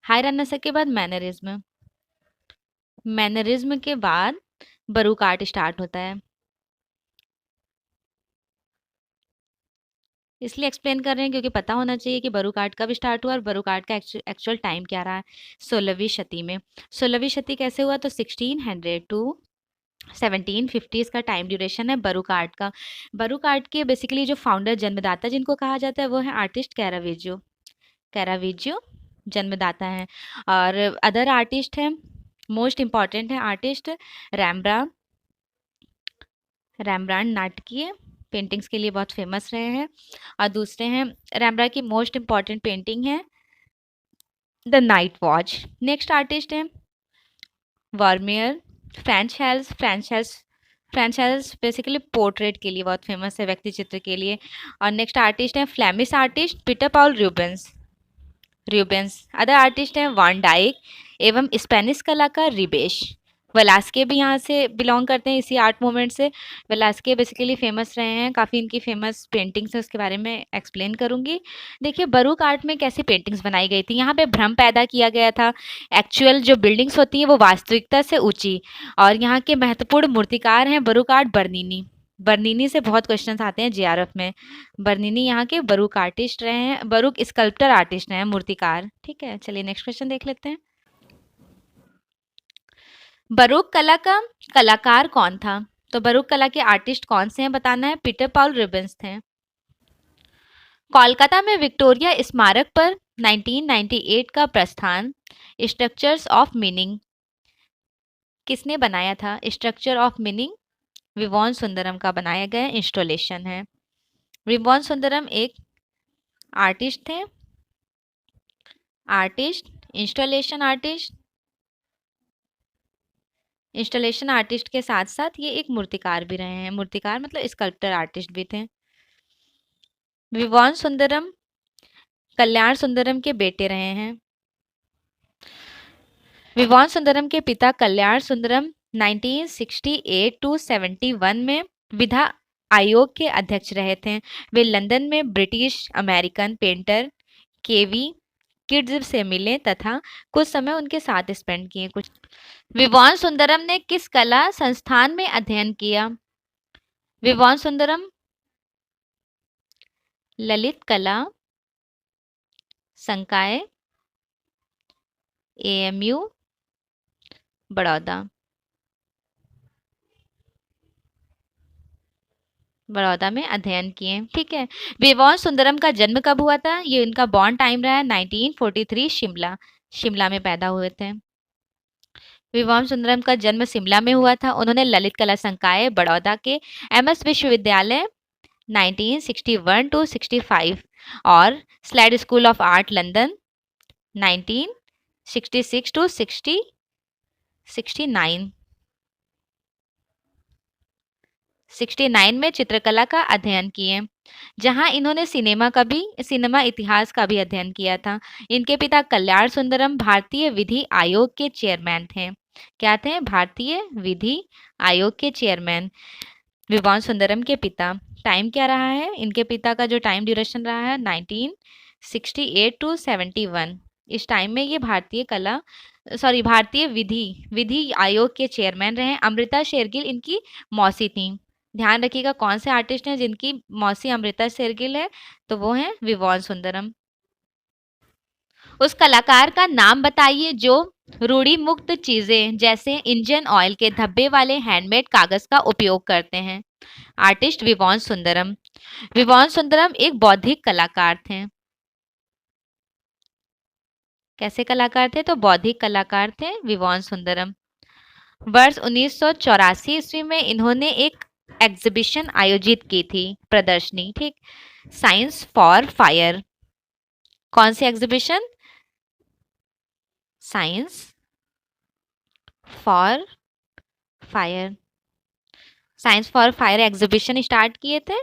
हायरानसा के बाद mannerism, mannerism के बाद बरूक आर्ट स्टार्ट होता है। इसलिए एक्सप्लेन कर रहे हैं क्योंकि पता होना चाहिए कि बरूक आर्ट कब स्टार्ट हुआ और बरूक आर्ट का एक्चुअल टाइम क्या रहा है 16वीं शती में। 16वीं शती कैसे हुआ, तो 1600 टू 1750 इसका टाइम ड्यूरेशन है बरूक आर्ट का। बरूक आर्ट के बेसिकली जो फाउंडर, जन्मदाता जिनको कहा जाता है, वो है आर्टिस्ट कैरावेजियो। कैरावेजियो जन्मदाता हैं। और अदर आर्टिस्ट हैं, मोस्ट इम्पॉर्टेंट है आर्टिस्ट रैम्ब्रा। रैम्ब्रांड नाटकीय पेंटिंग्स के लिए बहुत फेमस रहे हैं। और दूसरे हैं, रैम्ब्रा की मोस्ट इम्पॉर्टेंट पेंटिंग है the night watch. Next artist है वर्मियर। फ्रेंच हेल्स बेसिकली पोर्ट्रेट के लिए बहुत फेमस है, व्यक्ति चित्र के लिए। और नेक्स्ट आर्टिस्ट है Flemish artist Peter Paul Rubens. Other artist हैं वान डाइक एवं स्पेनिश कलाकार रिबेश। वेलास्के भी यहाँ से बिलोंग करते हैं, इसी आर्ट मूवमेंट से। वेलास्के बेसिकली फेमस रहे हैं, काफ़ी इनकी फेमस पेंटिंग्स है, उसके बारे में एक्सप्लेन करूंगी। देखिए बरूक आर्ट में कैसी पेंटिंग्स बनाई गई थी, यहाँ पे भ्रम पैदा किया गया था। एक्चुअल जो बिल्डिंग्स होती हैं वो वास्तविकता से ऊंची। और यहाँ के महत्वपूर्ण मूर्तिकार हैं बरूक आर्ट बर्नीनी। बर्नीनी से बहुत क्वेश्चंस आते हैं जेआरएफ में। बर्नीनी यहाँ के बरूक आर्टिस्ट रहे हैं, बरूक स्कल्प्टर आर्टिस्ट हैं, मूर्तिकार। ठीक है, चलिए नेक्स्ट क्वेश्चन देख लेते हैं। बरूक कला का कलाकार कौन था, तो बरूक कला के आर्टिस्ट कौन से हैं बताना है। पीटर पॉल रूबेंस थे। कोलकाता में विक्टोरिया स्मारक पर 1998 का प्रस्थान स्ट्रक्चर्स ऑफ मीनिंग किसने बनाया था। स्ट्रक्चर ऑफ मीनिंग विवॉन सुंदरम का बनाया गया इंस्टॉलेशन है। विवॉन सुंदरम एक आर्टिस्ट थे, आर्टिस्ट, इंस्टॉलेशन आर्टिस्ट के साथ साथ ये एक मूर्तिकार भी रहे हैं। मूर्तिकार मतलब स्कल्प्टर आर्टिस्ट भी थे। विवॉन सुंदरम कल्याण सुंदरम के बेटे रहे हैं। विवॉन सुंदरम के पिता कल्याण सुंदरम 1968 टू 71 में विधा आयोग के अध्यक्ष रहे थे। वे लंदन में ब्रिटिश अमेरिकन पेंटर केवी किड्स से मिले तथा कुछ समय उनके साथ स्पेंड किए। कुछ विवॉन सुंदरम ने किस कला संस्थान में अध्ययन किया। विवॉन सुंदरम ललित कला संकाय एएमयू बड़ौदा में अध्ययन किए। ठीक है, विवॉन सुंदरम का जन्म कब हुआ था, ये इनका बॉर्न टाइम रहा है 1943 शिमला में पैदा हुए थे। विवॉन सुंदरम का जन्म शिमला में हुआ था। उन्होंने ललित कला संकाय बड़ौदा के एमएस विश्वविद्यालय 1961 टू 65 और Slade school of art London 1966 to 69 में चित्रकला का अध्ययन किए, जहां इन्होंने सिनेमा इतिहास का भी अध्ययन किया था। इनके पिता कल्याण सुंदरम भारतीय विधि आयोग के चेयरमैन थे। क्या थे, भारतीय विधि आयोग के चेयरमैन। विवॉन सुंदरम के पिता, टाइम क्या रहा है, इनके पिता का जो टाइम ड्यूरेशन रहा है 1968 टू 71। इस टाइम में ये भारतीय विधि आयोग के चेयरमैन रहे। अमृता शेरगिल इनकी मौसी थी। ध्यान रखिएगा कौन से आर्टिस्ट हैं जिनकी मौसी अमृता शेरगिल है, तो वो हैं विवॉन सुंदरम। उस कलाकार का नाम बताइए जो रूढ़ी मुक्त चीजें जैसे इंजन ऑयल के धब्बे वाले हैंडमेड कागज का उपयोग करते हैं। आर्टिस्ट विवॉन सुंदरम। विवॉन सुंदरम एक बौद्धिक कलाकार थे। कैसे कलाकार थे, तो बौद्धिक कलाकार थे विवॉन सुंदरम। वर्ष 1984 ईस्वी में इन्होंने एक एग्जीबिशन आयोजित की थी, प्रदर्शनी। ठीक, साइंस फॉर फायर। कौन सी exhibition, science for fire. Science for fire exhibition start किए थे।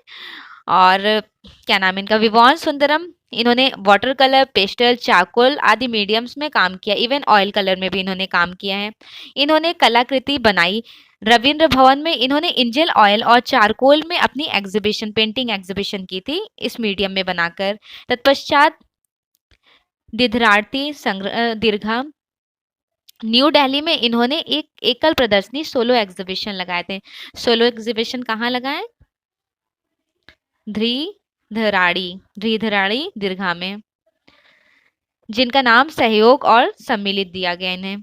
और क्या नाम इनका, विवॉन सुंदरम इन्होंने वाटर कलर, पेस्टल, चारकोल आदि मीडियम्स में काम किया। इवन ऑयल कलर में भी इन्होंने काम किया है। इन्होंने कलाकृति बनाई। रविंद्र भवन में इन्होंने इंजन ऑयल और चारकोल में अपनी एग्जीबिशन, पेंटिंग एग्जीबिशन की थी इस मीडियम में बनाकर। तत्पश्चात दीर्घारती संग्रह दीर्घा न्यू दिल्ली में इन्होंने एक एकल प्रदर्शनी, सोलो एग्जीबिशन लगाए थे। सोलो एग्जीबिशन कहाँ लगाए? धीधराड़ी दीर्घा में, जिनका नाम सहयोग और सम्मिलित दिया गया इन्हें।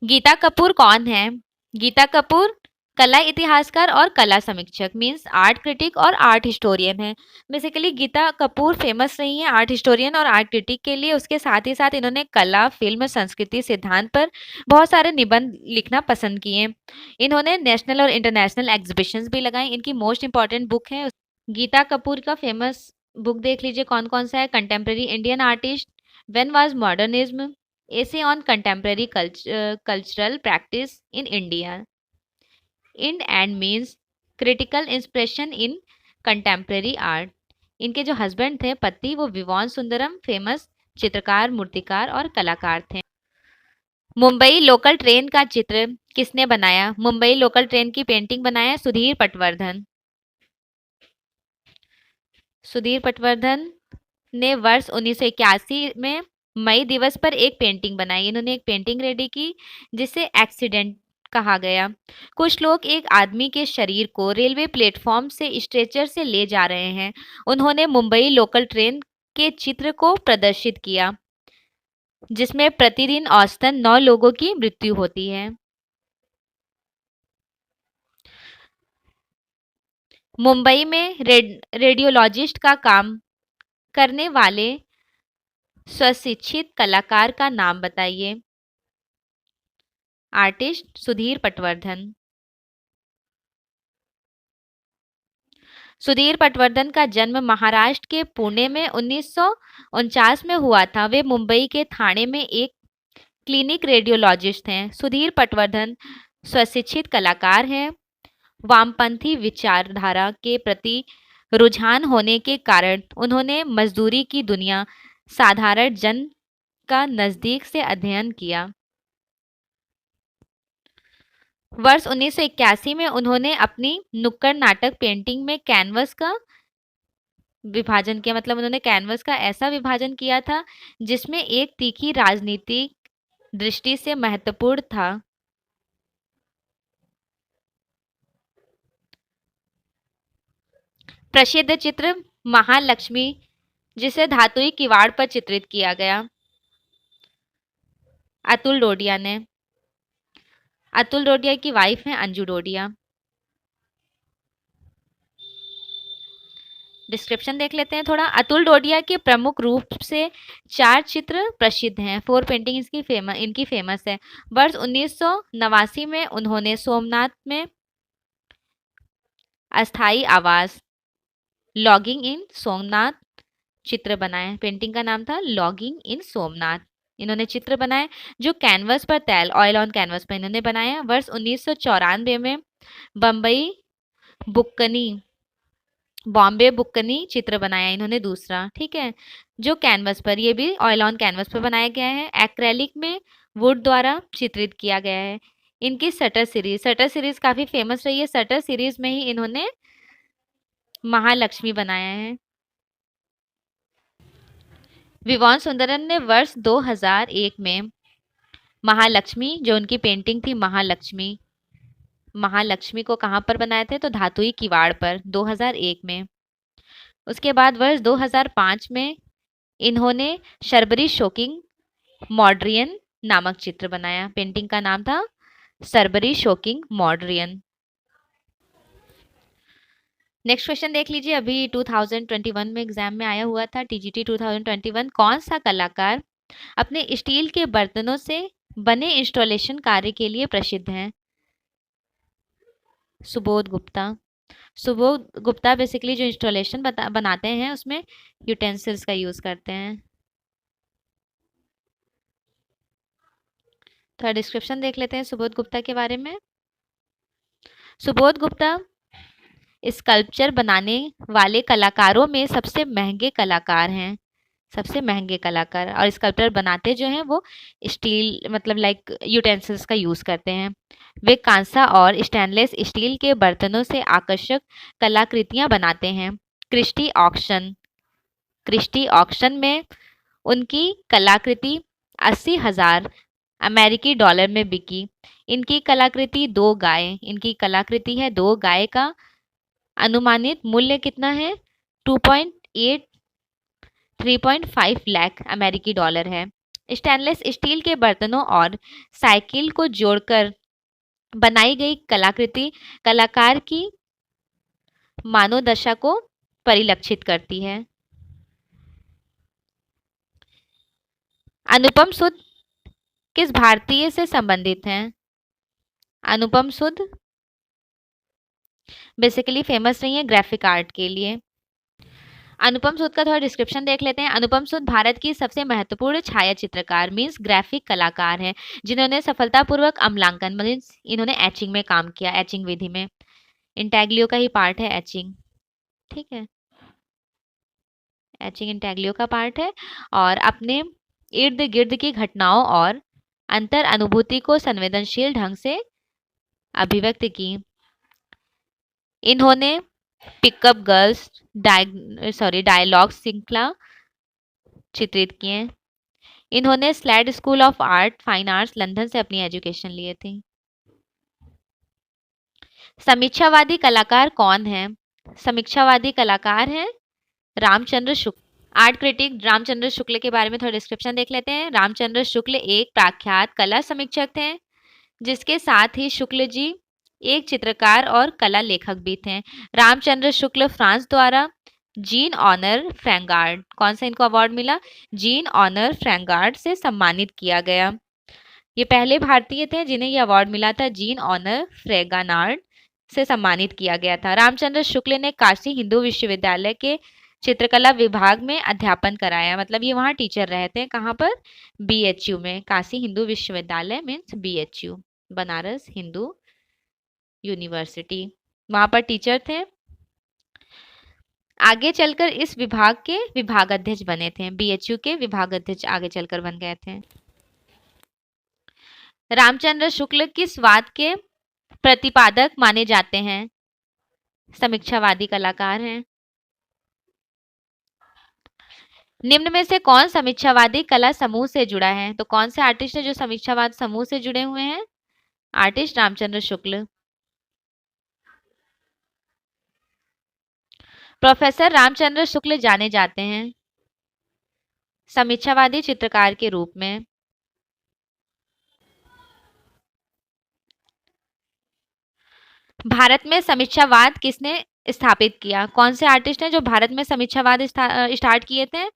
गीता कपूर कौन है? गीता कपूर कला इतिहासकार और कला समीक्षक, मीन्स आर्ट क्रिटिक और आर्ट हिस्टोरियन है। बेसिकली गीता कपूर फेमस रही है आर्ट हिस्टोरियन और आर्ट क्रिटिक के लिए। उसके साथ ही साथ इन्होंने कला, फिल्म, संस्कृति, सिद्धांत पर बहुत सारे निबंध लिखना पसंद किए। इन्होंने नेशनल और इंटरनेशनल एग्जीबिशंस भी लगाई। इनकी मोस्ट इंपॉर्टेंट बुक है गीता कपूर का फेमस बुक देख लीजिए कौन कौन सा है। Contemporary Indian artist, when was modernism, essay on contemporary cultural practice in India, ends and means critical inspiration in contemporary art. इनके जो हस्बैंड थे, पति, वो विवान सुंदरम फेमस चित्रकार, मूर्तिकार और कलाकार थे। मुंबई लोकल ट्रेन का चित्र किसने बनाया? मुंबई लोकल ट्रेन की पेंटिंग बनाया सुधीर पटवर्धन। सुधीर पटवर्धन ने वर्ष 1981 में मई दिवस पर एक पेंटिंग बनाई। इन्होंने एक पेंटिंग रेडी की जिसे एक्सीडेंट कहा गया। कुछ लोग एक आदमी के शरीर को रेलवे प्लेटफॉर्म से स्ट्रेचर से ले जा रहे हैं। उन्होंने मुंबई लोकल ट्रेन के चित्र को प्रदर्शित किया जिसमें प्रतिदिन औसतन 9 लोगों की मृत्यु होती है। मुंबई में रेडियोलॉजिस्ट का काम करने वाले स्वशिक्षित कलाकार का नाम बताइए। आर्टिस्ट सुधीर पटवर्धन। सुधीर पटवर्धन का जन्म महाराष्ट्र के पुणे में 1949 में हुआ था। वे मुंबई के थाने में एक क्लिनिक रेडियोलॉजिस्ट हैं। सुधीर पटवर्धन स्वशिक्षित कलाकार हैं। वामपंथी विचारधारा के प्रति रुझान होने के कारण उन्होंने मजदूरी की दुनिया, साधारण जन का नजदीक से अध्ययन किया। वर्ष 1981 में उन्होंने अपनी नुक्कड़ नाटक पेंटिंग में कैनवस का विभाजन किया। मतलब उन्होंने कैनवस का ऐसा विभाजन किया था जिसमें एक तीखी राजनीतिक दृष्टि से महत्वपूर्ण था। प्रसिद्ध चित्र महालक्ष्मी, जिसे धातुई किवाड़ पर चित्रित किया गया, अतुल डोडिया ने। अतुल डोडिया की वाइफ है अंजू डोडिया। डिस्क्रिप्शन देख लेते हैं थोड़ा। अतुल डोडिया के प्रमुख रूप से 4 चित्र प्रसिद्ध हैं। 4 पेंटिंग इनकी फेमस है। वर्ष 1989 में उन्होंने सोमनाथ में अस्थाई आवास, लॉगिंग इन सोमनाथ चित्र बनाए। पेंटिंग का नाम था लॉगिंग इन सोमनाथ। इन्होंने चित्र बनाए जो कैनवस पर तैल, ऑयल ऑन कैनवस पर इन्होंने बनाया। वर्ष 1994 में बम्बई बुक्कनी, बॉम्बे बुक्कनी चित्र बनाया इन्होंने दूसरा, ठीक है, जो कैनवस पर, ये भी ऑयल ऑन कैनवस पर बनाया गया है। एक्रेलिक में वुड द्वारा चित्रित किया गया है। इनकी सटर सीरीज काफी फेमस रही है। सटर सीरीज में ही इन्होंने महालक्ष्मी बनाया है। विवान सुंदरम ने वर्ष 2001 में महालक्ष्मी, जो उनकी पेंटिंग थी महालक्ष्मी, महालक्ष्मी को कहाँ पर बनाए थे? तो धातुई किवाड़ पर, 2001 में। उसके बाद वर्ष 2005 में इन्होंने शर्बरी शोकिंग मॉड्रियन नामक चित्र बनाया। पेंटिंग का नाम था शर्बरी शोकिंग मॉड्रियन। नेक्स्ट क्वेश्चन देख लीजिए। अभी 2021 में एग्जाम में आया हुआ था, टीजीटी 2021। कौन सा कलाकार अपने स्टील के बर्तनों से बने इंस्टॉलेशन कार्य के लिए प्रसिद्ध है? सुबोध गुप्ता। सुबोध गुप्ता बेसिकली जो इंस्टॉलेशन बनाते हैं उसमें यूटेंसिल्स का यूज करते हैं। थोड़ा डिस्क्रिप्शन देख लेते हैं सुबोध गुप्ता के बारे में। सुबोध गुप्ता स्कल्पचर बनाने वाले कलाकारों में सबसे महंगे कलाकार हैं, सबसे महंगे कलाकार। और स्कल्पचर बनाते जो हैं वो स्टील मतलब लाइक यूटेंसिल्स का यूज करते हैं। वे कांसा और स्टेनलेस स्टील के बर्तनों से आकर्षक कलाकृतियां बनाते हैं। क्रिस्टी ऑक्शन में उनकी कलाकृति 80,000 अमेरिकी डॉलर में बिकी। इनकी कलाकृति है दो गाय का अनुमानित मूल्य कितना है? 2.8 3.5 लाख अमेरिकी डॉलर है। स्टेनलेस स्टील के बर्तनों और साइकिल को जोड़कर बनाई गई कलाकृति कलाकार की मानवदशा को परिलक्षित करती है। अनुपम सुद किस भारतीय से संबंधित हैं? अनुपम सुद बेसिकली फेमस रही है ग्राफिक आर्ट के लिए। अनुपम सुद का थोड़ा डिस्क्रिप्शन देख लेते हैं। अनुपम सुद भारत की सबसे महत्वपूर्ण छाया चित्रकार मीन्स ग्राफिक कलाकार हैं जिन्होंने सफलतापूर्वक अम्लांकन मीन्स इन्होंने एचिंग में काम किया, एचिंग विधि में। इंटैग्लियो का ही पार्ट है एचिंग, ठीक है, एचिंग इंटैग्लियो का पार्ट है। और अपने इर्द गिर्द की घटनाओं और अंतर अनुभूति को संवेदनशील ढंग से अभिव्यक्त की। इन्होंने पिकअप गर्ल्स डायलॉग श्रृंखला चित्रित किए। इन्होंने Slade school of art fine arts London से अपनी एजुकेशन लिए थी। समीक्षावादी कलाकार कौन है? समीक्षावादी कलाकार हैं रामचंद्र शुक्ल। आर्ट क्रिटिक रामचंद्र शुक्ल के बारे में थोड़ा डिस्क्रिप्शन देख लेते हैं। रामचंद्र शुक्ल एक प्रख्यात कला समीक्षक थे, जिसके साथ ही शुक्ल जी एक चित्रकार और कला लेखक भी थे। रामचंद्र शुक्ल फ्रांस द्वारा जीन ऑनर फ्रैंगार्ड, कौन सा इनको अवार्ड मिला? जीन ऑनर फ्रैंगार्ड से सम्मानित किया गया। ये पहले भारतीय थे जिन्हें ये अवार्ड मिला था, जीन ऑनर फ्रेगानार्ड से सम्मानित किया गया था। रामचंद्र शुक्ल ने काशी हिंदू विश्वविद्यालय के चित्रकला विभाग में अध्यापन कराया, मतलब ये वहाँ टीचर रहे थे। कहाँ पर? BHU में, काशी हिंदू विश्वविद्यालय means BHU, Banaras Hindu university, वहाँ पर टीचर थे। आगे चलकर इस विभाग के विभागाध्यक्ष बने थे, BHU के विभागाध्यक्ष आगे चलकर बन गए थे। रामचंद्र शुक्ल किस वाद के प्रतिपादक माने जाते हैं? समीक्षावादी कलाकार हैं। निम्न में से कौन समीक्षावादी कला समूह से जुड़ा है? तो कौन से आर्टिस्ट है जो समीक्षावाद समूह से जुड़े हुए हैं? आर्टिस्ट रामचंद्र शुक्ल। प्रोफेसर रामचंद्र शुक्ल जाने जाते हैं समीक्षावादी चित्रकार के रूप में। भारत में समीक्षावाद किसने स्थापित किया? कौन से आर्टिस्ट हैं जो भारत में समीक्षावाद स्टार्ट किए थे?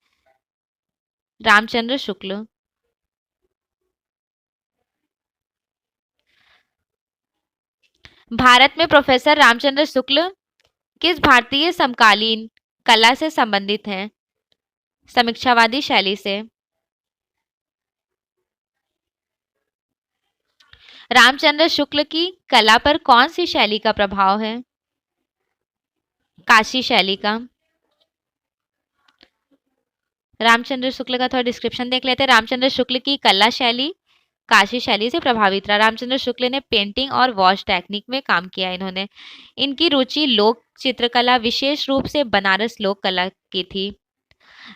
रामचंद्र शुक्ल। भारत में प्रोफेसर रामचंद्र शुक्ल किस भारतीय समकालीन कला से संबंधित हैं? समीक्षावादी शैली से। रामचंद्र शुक्ल की कला पर कौन सी शैली का प्रभाव है? काशी शैली का। रामचंद्र शुक्ल का थोड़ा डिस्क्रिप्शन देख लेते हैं। रामचंद्र शुक्ल की कला शैली काशी शैली से प्रभावित रहा। रामचंद्र शुक्ल ने पेंटिंग और वॉश टेक्निक में काम किया। इन्होंने इनकी रुचि लोक चित्रकला विशेष रूप से बनारस लोक कला की थी।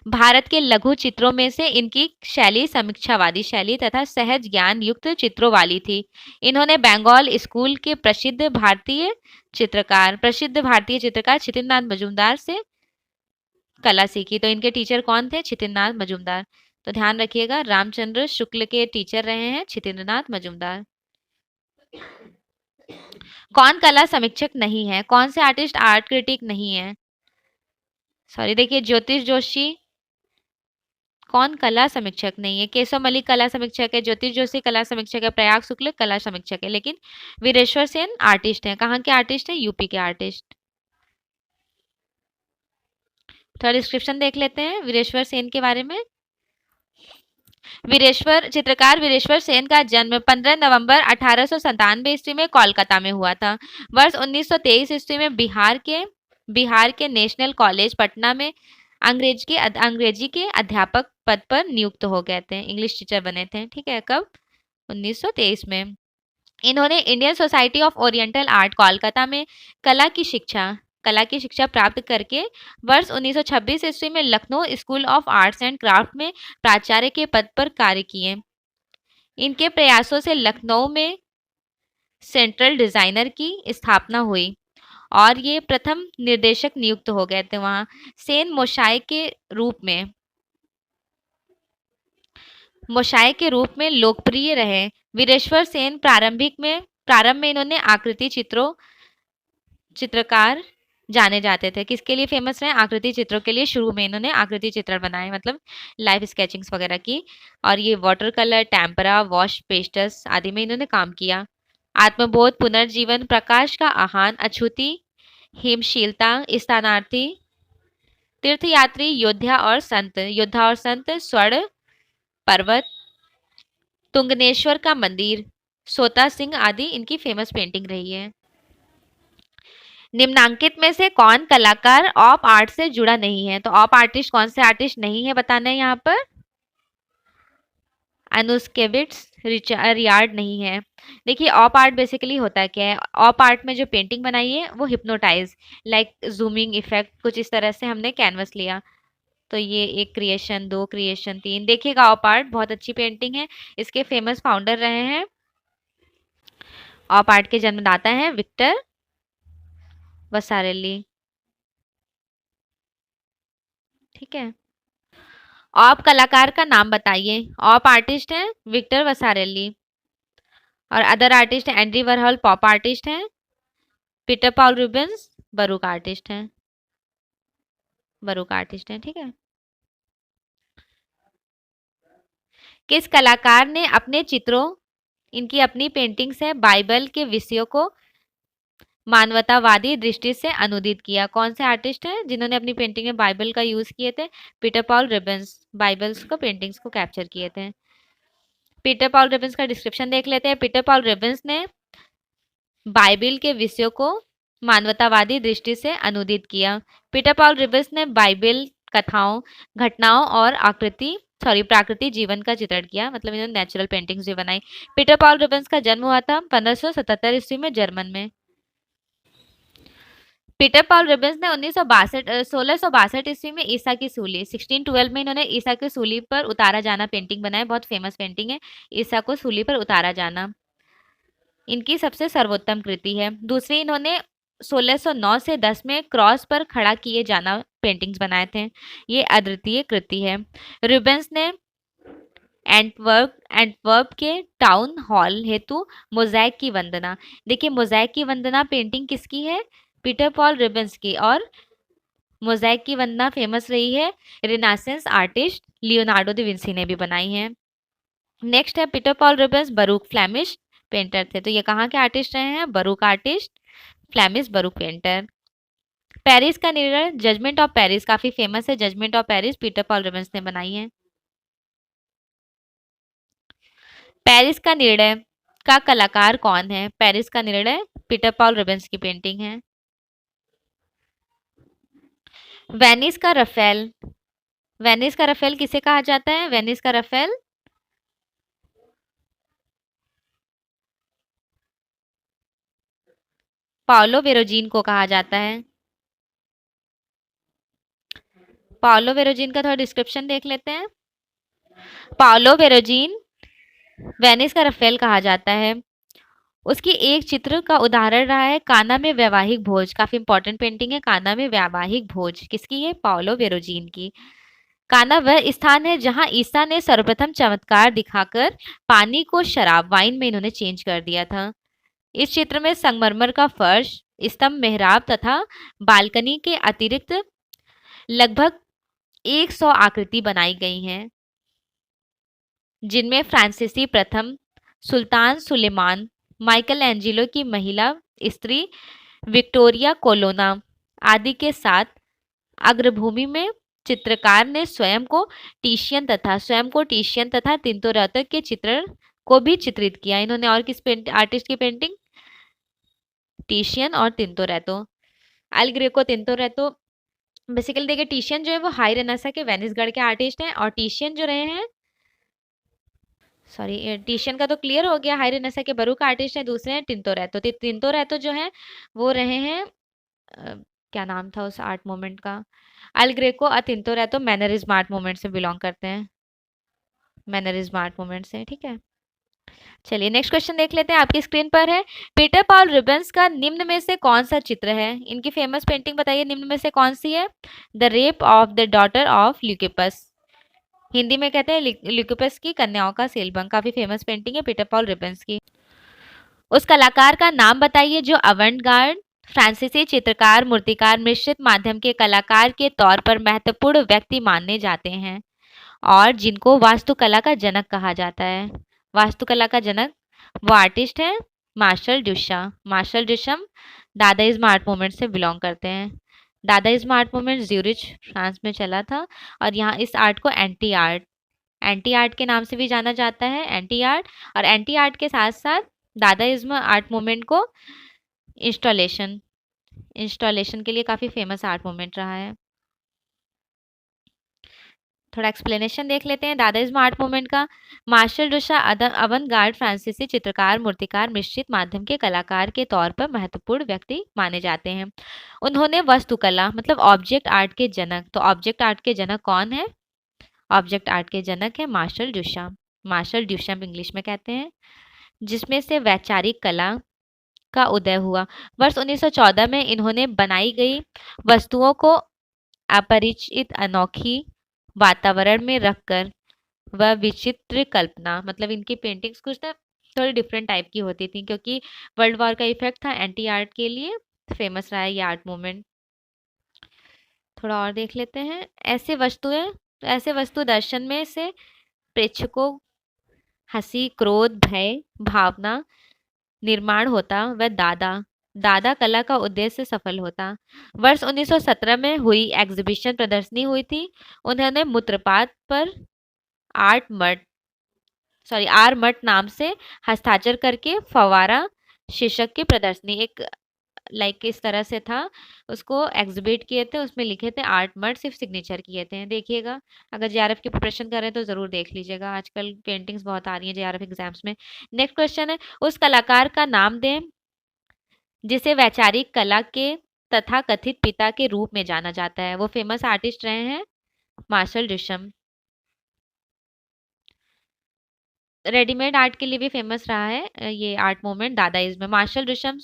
भारत के लघु चित्रों में से इनकी शैली समीक्षावादी शैली तथा सहज ज्ञान युक्त चित्रों वाली थी। इन्होंने बंगाल स्कूल के प्रसिद्ध भारतीय चित्रकार छितिंद्रनाथ मजूमदार से कला सीखी। तो इनके टीचर कौन थे? छितिंद्रनाथ मजूमदार। तो ध्यान रखिएगा, रामचंद्र शुक्ल के टीचर रहे हैं छितिंद्रनाथ मजूमदार। कौन कला समीक्षक नहीं है? कौन से आर्टिस्ट आर्ट क्रिटिक नहीं है? सॉरी, देखिए ज्योतिष जोशी कौन कला समीक्षक नहीं है? केशव मलिक कला समीक्षक है, ज्योतिष जोशी कला समीक्षक है, प्रयाग शुक्ल कला समीक्षक है, लेकिन वीरेश्वर सेन आर्टिस्ट हैं। कहाँ के आर्टिस्ट हैं? यूपी के आर्टिस्ट। थोड़ा डिस्क्रिप्शन देख लेते हैं वीरेश्वर सेन के बारे में। चित्रकार वीरेश्वर सेन का जन्म 15 नवंबर 1897 ईस्वी में कोलकाता में हुआ था। वर्ष 1923 ईस्वी में बिहार के नेशनल कॉलेज पटना में अंग्रेजी के अध्यापक पद पर नियुक्त हो गए थे, इंग्लिश टीचर बने थे। ठीक है, कब? 1923 में। इन्होंने Indian society of oriental art Kolkata में कला की शिक्षा प्राप्त करके वर्ष 1926 ईस्वी में Lucknow school of arts and craft में प्राचार्य के पद पर कार्य किए। इनके प्रयासों से लखनऊ में सेंट्रल डिजाइनर की स्थापना हुई और ये प्रथम निर्देशक नियुक्त हो गए थे वहां। सेन मोशाय के रूप में लोकप्रिय रहे। वीरेश्वर सेन प्रारंभ में इन्होंने चित्रकार जाने जाते थे। किसके लिए फेमस रहे? आकृति चित्रों के लिए। शुरू में इन्होंने आकृति चित्र बनाए, मतलब लाइव स्केचिंग्स वगैरह की, और ये water colour, tempera, wash, pastels आदि में इन्होंने काम किया। आत्मबोध, पुनर्जीवन, प्रकाश का आह्वान, अछूती, हिमशीलता, स्थानार्थी, तीर्थयात्री, योद्धा और संत, स्वर्ण पर्वत, तुंगनेश्वर का मंदिर, सोता सिंह आदि इनकी फेमस पेंटिंग रही है। निम्नांकित में से कौन कलाकार ऑप आर्ट से जुड़ा नहीं है? तो ऑप आर्टिस्ट कौन से आर्टिस्ट नहीं है बताना है यहाँ पर। अनुस्केविट्स, रिचार्ड नहीं है। देखिए, ऑप आर्ट बेसिकली होता है क्या है? ऑप आर्ट में जो पेंटिंग बनाई है वो हिप्नोटाइज, लाइक जूमिंग इफेक्ट, कुछ इस तरह से हमने कैनवस लिया। तो ये एक क्रिएशन, 2 क्रिएशन, 3। देखिएगा, ऑप आर्ट बहुत अच्छी पेंटिंग है। इसके फेमस फाउंडर रहे हैं, ऑप आर्ट के जन्मदाता हैं विक्टर वसारेल्ली। ठीक है, ऑप कलाकार का नाम बताइए। ऑप आर्टिस्ट है विक्टर वसारेल्ली, और other artist Andy Warhol pop artist हैं, Peter Paul Rubens baroque artist हैं, ठीक है। किस कलाकार ने अपने चित्रों, इनकी अपनी पेंटिंग से बाइबल के विषयों को मानवतावादी दृष्टि से अनुदित किया? कौन से आर्टिस्ट हैं जिन्होंने अपनी पेंटिंग में बाइबल का यूज किए थे? पीटर पॉल रिबन्स, बाइबल्स को, पेंटिंग्स को कैप्चर किए थे। पीटर पॉल रिबन्स का डिस्क्रिप्शन देख लेते हैं। पीटर पॉल रिबन्स ने बाइबल के विषयों को मानवतावादी दृष्टि से अनुदित किया। पीटर पॉल रिबन्स ने बाइबल कथाओं, घटनाओं और प्राकृतिक जीवन का चित्रण किया, मतलब इन्होंने नेचुरल पेंटिंग्स भी बनाई। पीटर पॉल रिबन्स का जन्म हुआ था 1577 ईस्वी में जर्मन में। पीटर पॉल रिबन्स ने 1662 ईस्वी में ईसा की सूली, 1612 में इन्होंने ईसा की सूली पर उतारा जाना पेंटिंग बनाया। बहुत फेमस पेंटिंग है, ईसा को सूली पर उतारा जाना, इनकी सबसे सर्वोत्तम कृति है। दूसरी, इन्होंने 1609 से 10 में क्रॉस पर खड़ा किए जाना पेंटिंग्स बनाए थे, ये अद्वितीय कृति है। रिबन्स ने एंटवर्प के टाउन हॉल हेतु मोज़ैक की वंदना, देखिए मोज़ैक की वंदना पेंटिंग किसकी है? पीटर पॉल रिबन्स की। और मोज़ैक की वंदना फेमस रही है, renaissance artist Leonardo da Vinci ने भी बनाई है। नेक्स्ट है Peter Paul Rubens baroque Flemish painter थे। तो ये कहाँ के आर्टिस्ट रहे हैं? Baroque artist, Flemish baroque painter. Paris का निर्णय, जजमेंट ऑफ पेरिस काफी फेमस है, judgement of Paris Peter Paul Rubens ने बनाई है। पेरिस का निर्णय का कलाकार कौन है? पेरिस का निर्णय पीटर पॉल रिबन्स की पेंटिंग है। वेनिस का रफेल, वेनिस का रफेल किसे कहा जाता है? वेनिस का रफेल पाओलो वेरोजीन को कहा जाता है। पाओलो वेरोजीन का थोड़ा डिस्क्रिप्शन देख लेते हैं। पाओलो वेरोजीन वेनिस का रफेल कहा जाता है। उसकी एक चित्र का उदाहरण रहा है काना में वैवाहिक भोज, काफी इंपॉर्टेंट पेंटिंग है काना में वैवाहिक भोज। किसकी है? पाओलो वेरोजीन की। काना वह स्थान है जहां ईसा ने सर्वप्रथम चमत्कार दिखाकर पानी को शराब, वाइन में इन्होंने चेंज कर दिया था। इस चित्र में संगमरमर का फर्श, स्तंभ, मेहराब तथा बालकनी के अतिरिक्त लगभग 100 आकृति बनाई गई हैं, जिनमें फ्रांसीसी प्रथम, सुल्तान सुलेमान, माइकल एंजिलो की महिला स्त्री विक्टोरिया कोलोना आदि के साथ अग्रभूमि में चित्रकार ने स्वयं को टीशियन तथा तिंतोरेतो के चित्रण को भी चित्रित किया। इन्होंने और किस आर्टिस्ट की पेंटिंग? टीशियन और Tintoretto. El Greco, Tintoretto. Basically देखिए, टीशियन जो है वो हाई रेनेसा के वेनिस गढ़ के आर्टिस्ट हैं, और टीशियन जो रहे हैं, सॉरी, टीशियन का तो क्लियर हो गया, हाई रेनेसा के बरूक आर्टिस्ट है। दूसरे हैं तिंतोरेतो। तिंतोरेतो जो है वो रहे हैं क्या नाम था उस आर्ट मूवमेंट का? एल ग्रेको और तिंतोरेतो मैनरिज्म आर्ट मूवमेंट से बिलोंग करते हैं, मैनरिज्म आर्ट मूवमेंट से। ठीक है, चलिए नेक्स्ट क्वेश्चन देख लेते हैं, आपकी स्क्रीन पर है। पीटर पॉल रिबन्स का निम्न में से कौन सा चित्र है? इनकी फेमस पेंटिंग बताइए, निम्न में से कौन सी है? The rape of the daughter of Leucippus, Hindi में कहते हैं ल्यूकिपस की कन्याओं का सीलबंद। काफी फेमस पेंटिंग है पीटर पॉल रिबन्स की। उस कलाकार का नाम बताइए जो अवंट-गार्ड फ्रांसीसी चित्रकार, मूर्तिकार, मिश्रित माध्यम के कलाकार के तौर पर महत्वपूर्ण व्यक्ति माने जाते हैं और जिनको वास्तुकला का जनक कहा जाता है। वास्तुकला का जनक वो आर्टिस्ट है मार्शल ड्यूशा। मार्शल ड्यूशम दादाइज्म आर्ट मूवमेंट से बिलोंग करते हैं। दादाइज्म आर्ट मूवमेंट ज्यूरिच फ्रांस में चला था, और यहाँ इस आर्ट को एंटी आर्ट के नाम से भी जाना जाता है, एंटी आर्ट। और एंटी आर्ट के साथ साथ दादाइज्म आर्ट मूवमेंट को इंस्टॉलेशन इंस्टॉलेशन के लिए काफ़ी फेमस आर्ट मूवमेंट रहा है। थोड़ा एक्सप्लेनेशन देख लेते हैं दादाइज्म आर्ट मूवमेंट का। मार्शल ड्यूशा अवंत-गार्ड फ्रांसीसी चित्रकार, मूर्तिकार, मिश्रित माध्यम के कलाकार के तौर पर महत्वपूर्ण व्यक्ति माने जाते हैं। उन्होंने वास्तुकला मतलब ऑब्जेक्ट आर्ट के जनक, तो ऑब्जेक्ट आर्ट के जनक कौन है? ऑब्जेक्ट आर्ट के जनक है मार्शल ड्यूशम। मार्शल ड्यूशम इंग्लिश में कहते हैं, जिसमें से वैचारिक कला का उदय हुआ। वर्ष 1914 में इन्होंने बनाई गई वस्तुओं को अपरिचित अनोखी वातावरण में रखकर वह विचित्र कल्पना, मतलब इनकी पेंटिंग्स कुछ ना थोड़ी डिफरेंट टाइप की होती थी, क्योंकि वर्ल्ड वॉर का इफेक्ट था, एंटी आर्ट के लिए फेमस रहा है ये आर्ट मूवमेंट। थोड़ा और देख लेते हैं। ऐसे वस्तु दर्शन में से प्रेक्षकों हंसी, क्रोध, भय भावना निर्माण होता व दादा कला का उद्देश्य सफल होता। वर्ष 1917 में हुई एग्जीबिशन प्रदर्शनी हुई थी। उन्होंने मूत्रपात पर आर मठ नाम से हस्ताक्षर करके फवारा शीर्षक की प्रदर्शनी, एक लाइक इस तरह से था, उसको एग्जिबिट किए थे, उसमें लिखे थे आर्ट मठ, सिर्फ सिग्नेचर किए थे। देखिएगा, अगर जेआरएफ की प्रिपरेशन कर रहे हैं तो जरूर देख लीजिएगा, आजकल पेंटिंग्स बहुत आ रही हैं जेआरएफ एग्जाम्स में। नेक्स्ट क्वेश्चन है, उस कलाकार का नाम दें जिसे वैचारिक कला के तथा कथित पिता के रूप में जाना जाता है। वो फेमस आर्टिस्ट रहे हैं मार्शल ड्यूशम। रेडीमेड आर्ट के लिए भी फेमस रहा है ये आर्ट मूवमेंट दादाइज्म में। मार्शल ड्यूशम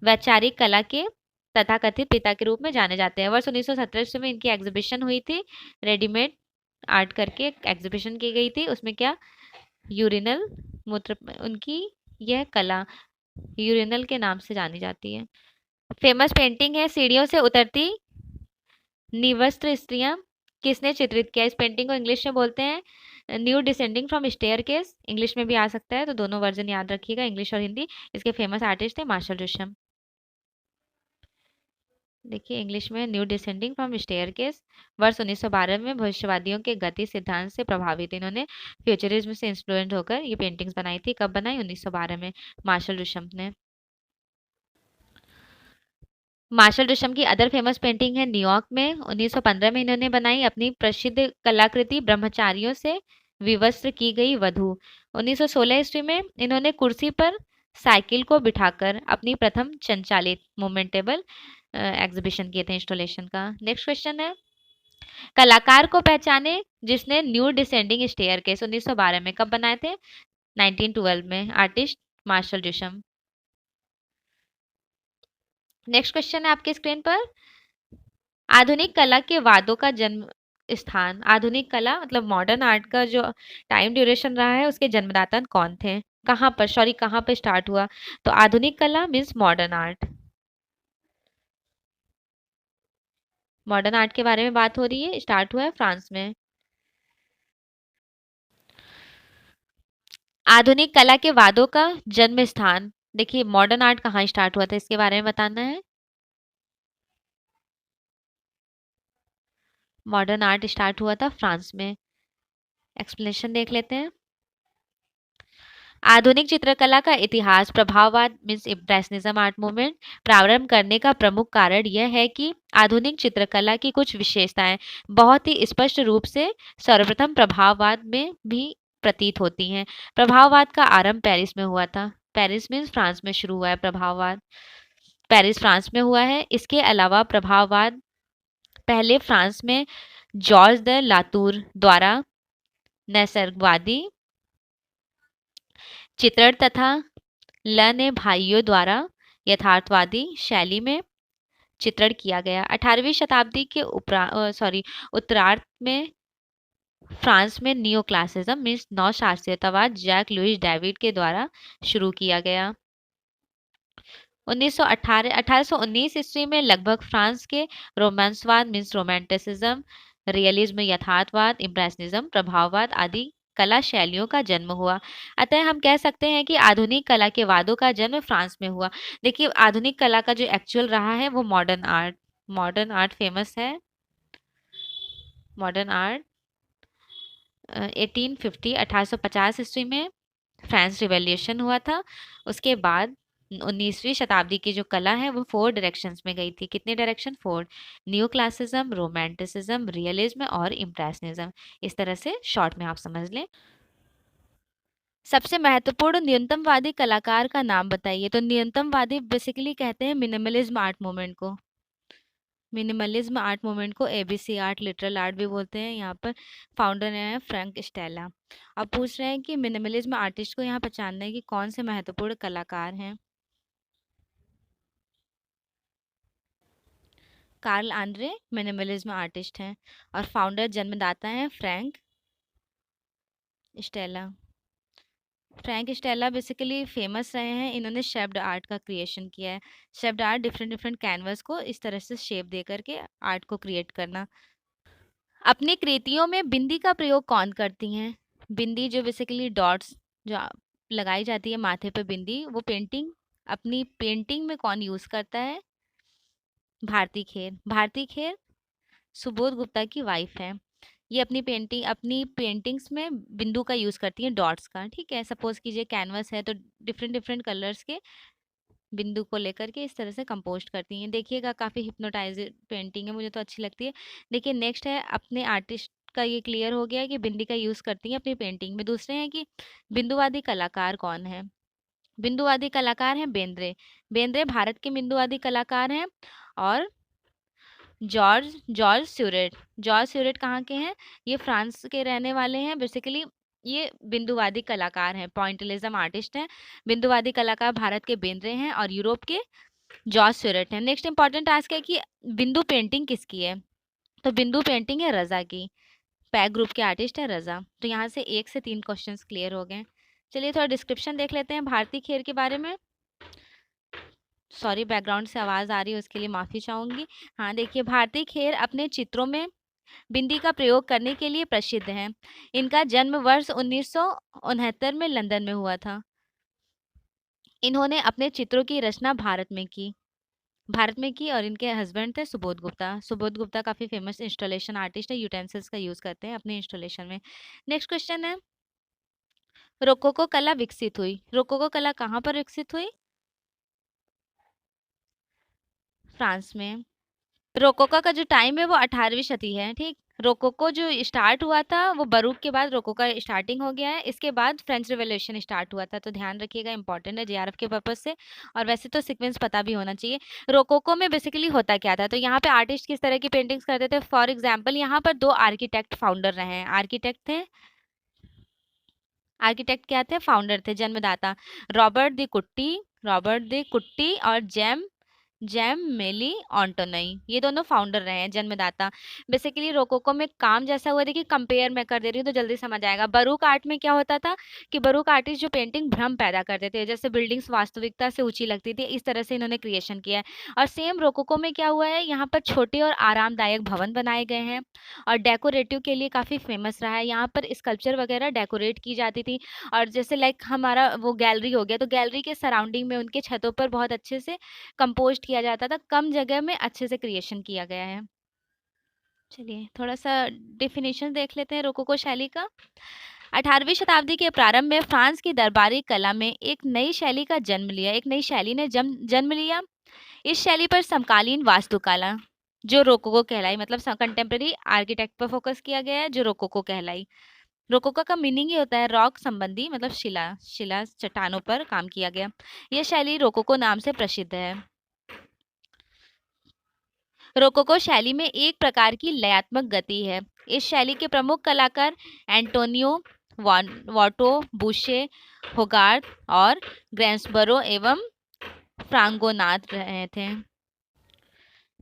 वैचारिक कला के तथाकथित पिता के रूप में जाने जाते हैं। वर्ष 1917 में इनकी एग्जीबिशन हुई थी, रेडीमेड आर्ट करके एग्जीबिशन की गई थी। उसमें क्या यूरिनल मूत्र, उनकी यह कला यूरिनल के नाम से जानी जाती है। फेमस पेंटिंग है सीढ़ियों से उतरती निवस्त्र स्त्रियां, किसने चित्रित किया? इस पेंटिंग को इंग्लिश में बोलते हैं new descending from staircase, English में भी आ सकता है, तो दोनों वर्जन याद रखिएगा, इंग्लिश और हिंदी। इसके फेमस आर्टिस्ट थे मार्शल ड्यूशम। देखिए इंग्लिश में न्यू डिसेंडिंग फ्रॉम स्टेयरकेस। वर्ष 1912 में भविष्यवादियों के गति सिद्धांत से प्रभावित इन्होंने फ्यूचरिज्म से इंफ्लुएंस होकर ये पेंटिंग्स बनाई थी। कब बनाई? 1912 में मार्शल ड्यूशम ने। मार्शल ड्यूशम की अदर फेमस पेंटिंग है न्यूयॉर्क में 1915 में इन्होंने बनाई अपनी प्रसिद्ध कलाकृति ब्रह्मचारियों से विवस्त्र की गई वधू। 1916 ईस्वी में इन्होंने कुर्सी पर साइकिल को बिठाकर अपनी प्रथम संचालित मूवमेंटेबल एग्जीबिशन किए थे इंस्टॉलेशन का। नेक्स्ट क्वेश्चन है, कलाकार को पहचाने जिसने न्यू डिसेंडिंग स्टेयरकेस 1912 में कब बनाए थे? 1912 में। Artist Marcel Duchamp. Next question है आपके स्क्रीन पर, आधुनिक कला के वादों का जन्म स्थान। आधुनिक कला मतलब मॉडर्न आर्ट का जो टाइम ड्यूरेशन रहा है उसके जन्मदाता कौन थे? कहाँ पे स्टार्ट हुआ? तो आधुनिक कला means modern art. Modern art के बारे में बात हो रही है, स्टार्ट हुआ है फ्रांस में। आधुनिक कला के वादों का जन्म स्थान, देखिए मॉडर्न आर्ट कहाँ स्टार्ट हुआ था इसके बारे में बताना है। मॉडर्न आर्ट स्टार्ट हुआ था फ्रांस में। एक्सप्लेनेशन देख लेते हैं। आधुनिक चित्रकला का इतिहास प्रभाववाद मीन्स इम्प्रेशनिज्म आर्ट मूवमेंट प्रारंभ करने का प्रमुख कारण यह है कि आधुनिक चित्रकला की कुछ विशेषताएं बहुत ही स्पष्ट रूप से सर्वप्रथम प्रभाववाद में भी प्रतीत होती हैं। प्रभाववाद का आरंभ पेरिस में हुआ था। पेरिस मीन्स फ्रांस में शुरू हुआ है प्रभाववाद। पेरिस फ्रांस में हुआ है। इसके अलावा प्रभाववाद पहले फ्रांस में जॉर्ज द लातूर द्वारा नैसर्गवादी चित्रण तथा ल ने भाइयों द्वारा यथार्थवादी शैली में चित्रण किया गया। 18वीं शताब्दी के उत्तरार्ध में फ्रांस में नियो क्लासिज्म मीन्स नवशास्त्रीयतावाद जैक लुइस डेविड के द्वारा शुरू किया गया। 1819 ईस्वी में लगभग फ्रांस के रोमांसवाद मीन्स रोमांटिसिज्म, रियलिज्म यथार्थवाद, इम्प्रेशनिज्म, प्रभाववाद आदि कला शैलियों का जन्म हुआ। अतः हम कह सकते हैं कि आधुनिक कला के वादों का जन्म फ्रांस में हुआ। देखिए आधुनिक कला का जो एक्चुअल रहा है वो modern art. Modern art famous है। मॉडर्न आर्ट 1850 ईस्वी में फ्रांस रिवॉल्यूशन हुआ था। उसके बाद 19वीं शताब्दी की जो कला है वो 4 डायरेक्शंस में गई थी। कितने direction? 4। New classicism, romanticism, realism और इम्प्रेशनिज्म। इस तरह से शॉर्ट में आप समझ लें। सबसे महत्वपूर्ण न्यूनतमवादी कलाकार का नाम बताइए। तो न्यूनतमवादी बेसिकली कहते हैं मिनिमलिज्म आर्ट मूवमेंट को। मिनिमलिज्म आर्ट मूवमेंट को एबीसी आर्ट, लिटरल आर्ट भी बोलते हैं। यहाँ पर फाउंडर है फ्रैंक स्टेला। अब पूछ रहे हैं कि मिनिमलिज्म आर्टिस्ट को यहाँ पहचानना है कि कौन से महत्वपूर्ण कलाकार हैं। कार्ल आंद्रे मिनिमलिज्म आर्टिस्ट हैं और फाउंडर जन्मदाता हैं Frank Stella. Frank Stella basically famous रहे हैं। इन्होंने शेप्ड आर्ट का क्रिएशन किया है। Shaped art different different canvas को इस तरह से शेप दे करके आर्ट को क्रिएट करना। अपनी कृतियों में बिंदी का प्रयोग कौन करती हैं? बिंदी जो बेसिकली डॉट्स जो लगाई जाती है माथे पे बिंदी, वो अपनी पेंटिंग में कौन यूज करता है? भारती खेर। भारती खेर सुबोध गुप्ता की वाइफ है। ये अपनी पेंटिंग्स में बिंदु का यूज करती हैं, डॉट्स का। ठीक है, सपोज कीजिए कैनवस है तो डिफरेंट डिफरेंट कलर्स के बिंदु को लेकर के इस तरह से कंपोस्ट करती हैं। देखिएगा काफ़ी हिप्नोटाइजिंग पेंटिंग है, मुझे तो अच्छी लगती है। देखिए नेक्स्ट है, अपने आर्टिस्ट का ये क्लियर हो गया कि बिंदी का यूज़ करती हैं अपनी पेंटिंग में। दूसरे हैं कि बिंदुवादी कलाकार कौन है? बिंदुवादी कलाकार हैं बेंद्रे। बेंद्रे भारत के बिंदुवादी कलाकार हैं। और जॉर्ज जॉर्ज स्यूरेट। जॉर्ज स्यूरेट कहाँ के हैं? ये फ्रांस के रहने वाले हैं। बेसिकली ये बिंदुवादी कलाकार हैं, पॉइंटलिज्म आर्टिस्ट हैं। बिंदुवादी कलाकार भारत के बेंद्रे हैं और यूरोप के जॉर्ज स्यूरेट है। नेक्स्ट इंपॉर्टेंट टास्क है कि बिंदु पेंटिंग किसकी है? तो बिंदु पेंटिंग है रजा की। पैक ग्रुप के आर्टिस्ट है रजा। तो यहाँ से 1 से 3 क्वेश्चंस क्लियर हो गए। चलिए थोड़ा डिस्क्रिप्शन देख लेते हैं भारती खेर के बारे में। सॉरी बैकग्राउंड से आवाज़ आ रही है, उसके लिए माफ़ी चाहूँगी। हाँ देखिए, भारती खेर अपने चित्रों में बिंदी का प्रयोग करने के लिए प्रसिद्ध हैं। इनका जन्म वर्ष 1969 में लंदन में हुआ था। इन्होंने अपने चित्रों की रचना भारत में की और इनके हस्बैंड थे सुबोध गुप्ता। सुबोध गुप्ता काफ़ी फेमस इंस्टॉलेशन आर्टिस्ट है, यूटेंसिल्स का यूज़ करते हैं अपने इंस्टॉलेशन में। नेक्स्ट क्वेश्चन है, रोकोको कला विकसित हुई। रोकोको कला कहाँ पर विकसित हुई? फ्रांस में। रोकोका का जो टाइम है वो 18वीं शती है। ठीक, रोकोको जो स्टार्ट हुआ था वो बरूक के बाद रोकोका स्टार्टिंग हो गया है। इसके बाद फ्रेंच रिवॉल्यूशन स्टार्ट हुआ था। तो ध्यान रखिएगा, इंपॉर्टेंट है जेआरएफ के पर्पज से। और वैसे तो सीक्वेंस पता भी होना चाहिए। रोकोको में बेसिकली होता क्या था? तो यहाँ पे आर्टिस्ट किस तरह की पेंटिंग्स करते थे? फॉर एग्जाम्पल यहाँ पर 2 आर्किटेक्ट फाउंडर रहे हैं। आर्किटेक्ट क्या थे? फाउंडर थे, जन्मदाता। रॉबर्ट दी कुट्टी और जैम मेली ऑन्टोनई, ये दोनों फाउंडर रहे हैं, जन्मदाता। बेसिकली रोकोको में काम जैसा हुआ, देखिए कंपेयर मैं कर दे रही हूँ तो जल्दी समझ आएगा। बरूक आर्ट में क्या होता था कि बरूक आर्टिस्ट जो पेंटिंग भ्रम पैदा करते थे, जैसे बिल्डिंग्स वास्तविकता से ऊंची लगती थी, इस तरह से इन्होंने क्रिएशन किया है। और सेम रोकोको में क्या हुआ है, यहाँ पर छोटे और आरामदायक भवन बनाए गए हैं और डेकोरेटिव के लिए काफ़ी फेमस रहा है। यहाँ पर स्कल्पचर वगैरह डेकोरेट की जाती थी। और जैसे लाइक हमारा वो गैलरी हो गया, तो गैलरी के सराउंडिंग में उनके छतों पर बहुत अच्छे से कंपोस्ट किया जाता था। कम जगह में अच्छे से क्रिएशन किया गया है। चलिए थोड़ा सा डेफिनेशन देख लेते हैं रोकोको शैली का। 18वीं शताब्दी के प्रारंभ में फ्रांस की दरबारी कला में एक नई शैली का जन्म लिया, एक नई शैली ने जन्म लिया। इस शैली पर समकालीन वास्तुकला जो रोकोको कहलाई, मतलब कंटेम्प्रेरी आर्किटेक्ट पर फोकस किया गया है, जो रोकोको कहलाई। रोकोको का मीनिंग ही होता है रॉक संबंधी, मतलब शिला शिला चट्टानों पर काम किया गया। यह शैली रोकोको नाम से प्रसिद्ध है। रोकोको शैली में एक प्रकार की लयात्मक गति है। इस शैली के प्रमुख कलाकार एंटोनियो वाटो, बुशे, होगार्थ और ग्रेंसबरो एवं फ्रांगोनाथ रहे थे।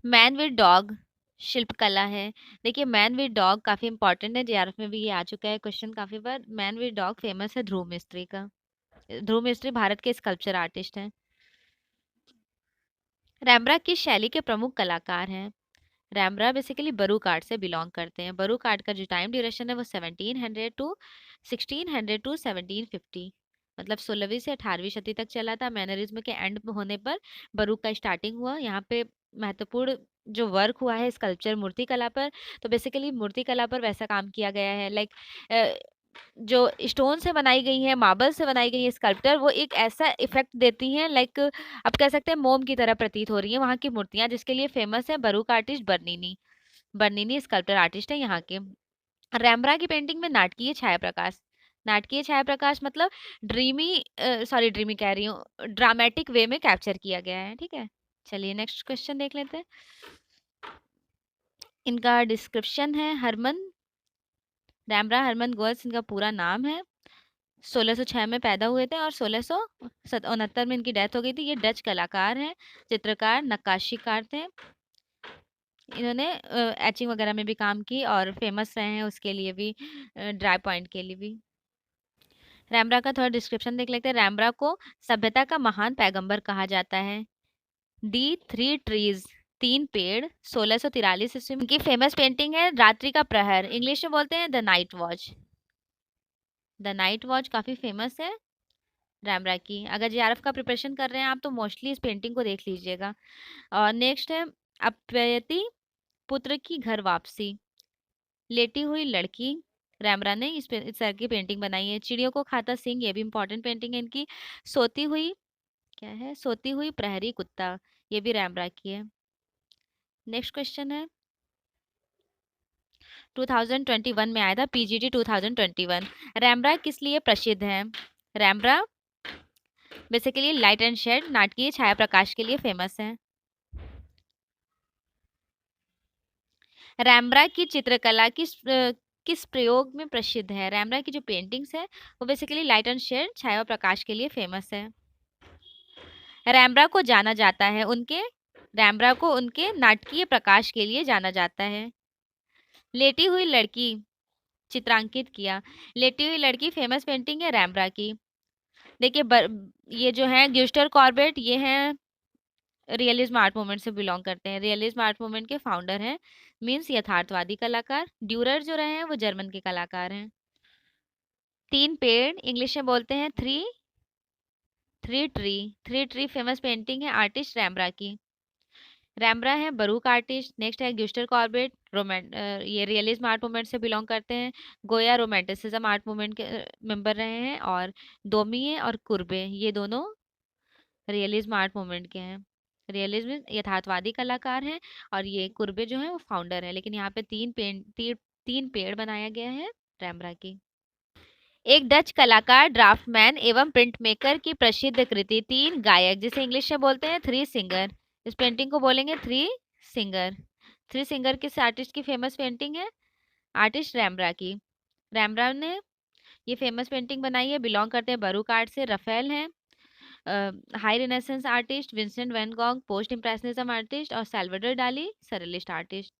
मैन विद डॉग शिल्पकला है। देखिए मैन विद डॉग काफी इंपॉर्टेंट है, जेआरएफ में भी ये आ चुका है क्वेश्चन काफी बार। मैन विद डॉग फेमस है ध्रुव मिस्त्री का। ध्रुव मिस्त्री भारत के स्कल्पचर आर्टिस्ट हैं। रैम्ब्रा की शैली के प्रमुख कलाकार हैं। रैम्ब्रा बेसिकली बरूक आर्ट से बिलोंग करते हैं। बरूक आर्ट का जो टाइम ड्यूरेशन है वो 1700 टू 1750, मतलब 16वीं से 18वीं सदी तक चला था। मैनरिज्म के एंड होने पर बरूक का स्टार्टिंग हुआ। यहाँ पे महत्वपूर्ण जो वर्क हुआ है स्कल्पचर मूर्ति कला पर, तो बेसिकली मूर्ति कला पर वैसा काम किया गया है लाइक जो स्टोन से बनाई गई है, मार्बल से बनाई गई है स्कल्पचर, वो एक ऐसा इफेक्ट देती हैं लाइक आप कह सकते हैं मोम की तरह प्रतीत हो रही है वहाँ की मूर्तियां, जिसके लिए फेमस है बरूक आर्टिस्ट बर्नीनी। बर्नीनी स्कल्पचर आर्टिस्ट है यहाँ के। रैम्ब्रा की पेंटिंग में नाटकीय छाया प्रकाश, नाटकीय छाया प्रकाश मतलब ड्रीमी कह रही हूँ, ड्रामेटिक वे में कैप्चर किया गया है। ठीक है, चलिए नेक्स्ट क्वेश्चन देख लेते हैं। इनका डिस्क्रिप्शन है हरमन रैम्ब्रा हरमन गोल्स इनका पूरा नाम है। 1606 में पैदा हुए थे और 1669 में इनकी डेथ हो गई थी। ये डच कलाकार हैं, चित्रकार, नक्काशीकार थे। इन्होंने एचिंग वगैरह में भी काम की और फेमस रहे हैं उसके लिए भी, ड्राई पॉइंट के लिए भी। रैम्ब्रा का थोड़ा डिस्क्रिप्शन देख लेते हैं। रैम्ब्रा को सभ्यता का महान पैगंबर कहा जाता है। दी थ्री ट्रीज, तीन पेड़, 1643 ईस्वी में। इनकी फेमस पेंटिंग है रात्रि का प्रहर, इंग्लिश में बोलते हैं the night watch. The night watch काफी फेमस है रैम्ब्रा की। अगर जेआरएफ का प्रिपरेशन कर रहे हैं आप तो मोस्टली इस पेंटिंग को देख लीजिएगा। और नेक्स्ट है अपयति पुत्र की घर वापसी, लेटी हुई लड़की, रैम्ब्रा ने इस तरह की पेंटिंग बनाई है। चिड़ियों को खाता सिंह, ये भी इंपॉर्टेंट पेंटिंग है इनकी। सोती हुई, क्या है, सोती हुई प्रहरी कुत्ता, ये भी रैम्ब्रा की है। नेक्स्ट क्वेश्चन है 2021 में आया था, पीजीटी 2021। रैम्ब्रा किस लिए प्रसिद्ध है? Rembrandt basically light and shade, नाटकीय छाया प्रकाश के लिए फेमस है। रैम्ब्रा की चित्रकला किस प्रयोग में प्रसिद्ध है? रैम्ब्रा की जो पेंटिंग्स है वो बेसिकली लाइट एंड शेड, छाया और प्रकाश के लिए फेमस है। रैम्ब्रा को जाना जाता है उनके रैम्ब्रा को उनके नाटकीय प्रकाश के लिए जाना जाता है। लेटी हुई लड़की चित्रांकित किया, लेटी हुई लड़की फेमस पेंटिंग है रैम्ब्रा की। देखिए ये जो है ग्यूस्टर कॉर्बेट, ये हैं रियलिज्म आर्ट मूवमेंट से बिलोंग करते हैं। रियलिज्म आर्ट मूवमेंट के फाउंडर हैं, मीन्स यथार्थवादी कलाकार। ड्यूरर जो रहे हैं वो जर्मन के कलाकार हैं। तीन पेड़, इंग्लिश में बोलते हैं थ्री ट्री फेमस पेंटिंग है आर्टिस्ट रैम्ब्रा की। रैम्ब्रा है बरूक आर्टिस्ट। नेक्स्ट है ग्यूस्टर कॉर्बेट, ये रियलिज्म आर्ट मूवमेंट से बिलोंग करते हैं। गोया रोमांटिसिज्म आर्ट मूवमेंट के मेंबर रहे हैं। और दोमिए और कुर्बे, ये दोनों रियलिज्म आर्ट मूवमेंट के हैं। रियलिज्म यथार्थवादी कलाकार हैं और ये कुर्बे जो है वो फाउंडर है। लेकिन यहाँ पे तीन पेड़ बनाया गया है रैम्ब्रा की। एक डच कलाकार, ड्राफ्टमैन एवं प्रिंट मेकर की प्रसिद्ध कृति तीन गायक, जिसे इंग्लिश में बोलते हैं थ्री सिंगर, इस पेंटिंग को बोलेंगे सिंगर थ्री सिंगर किस आर्टिस्ट की फेमस पेंटिंग है? आर्टिस्ट रैम्ब्रा की। रैम्ब्रा ने ये फेमस पेंटिंग बनाई है, बिलोंग करते हैं बरूक आर्ट से। रफेल हैं high renaissance artist, Vincent van Gogh post impressionism artist और सैल्वाडोर डाली सरेलिस्ट आर्टिस्ट।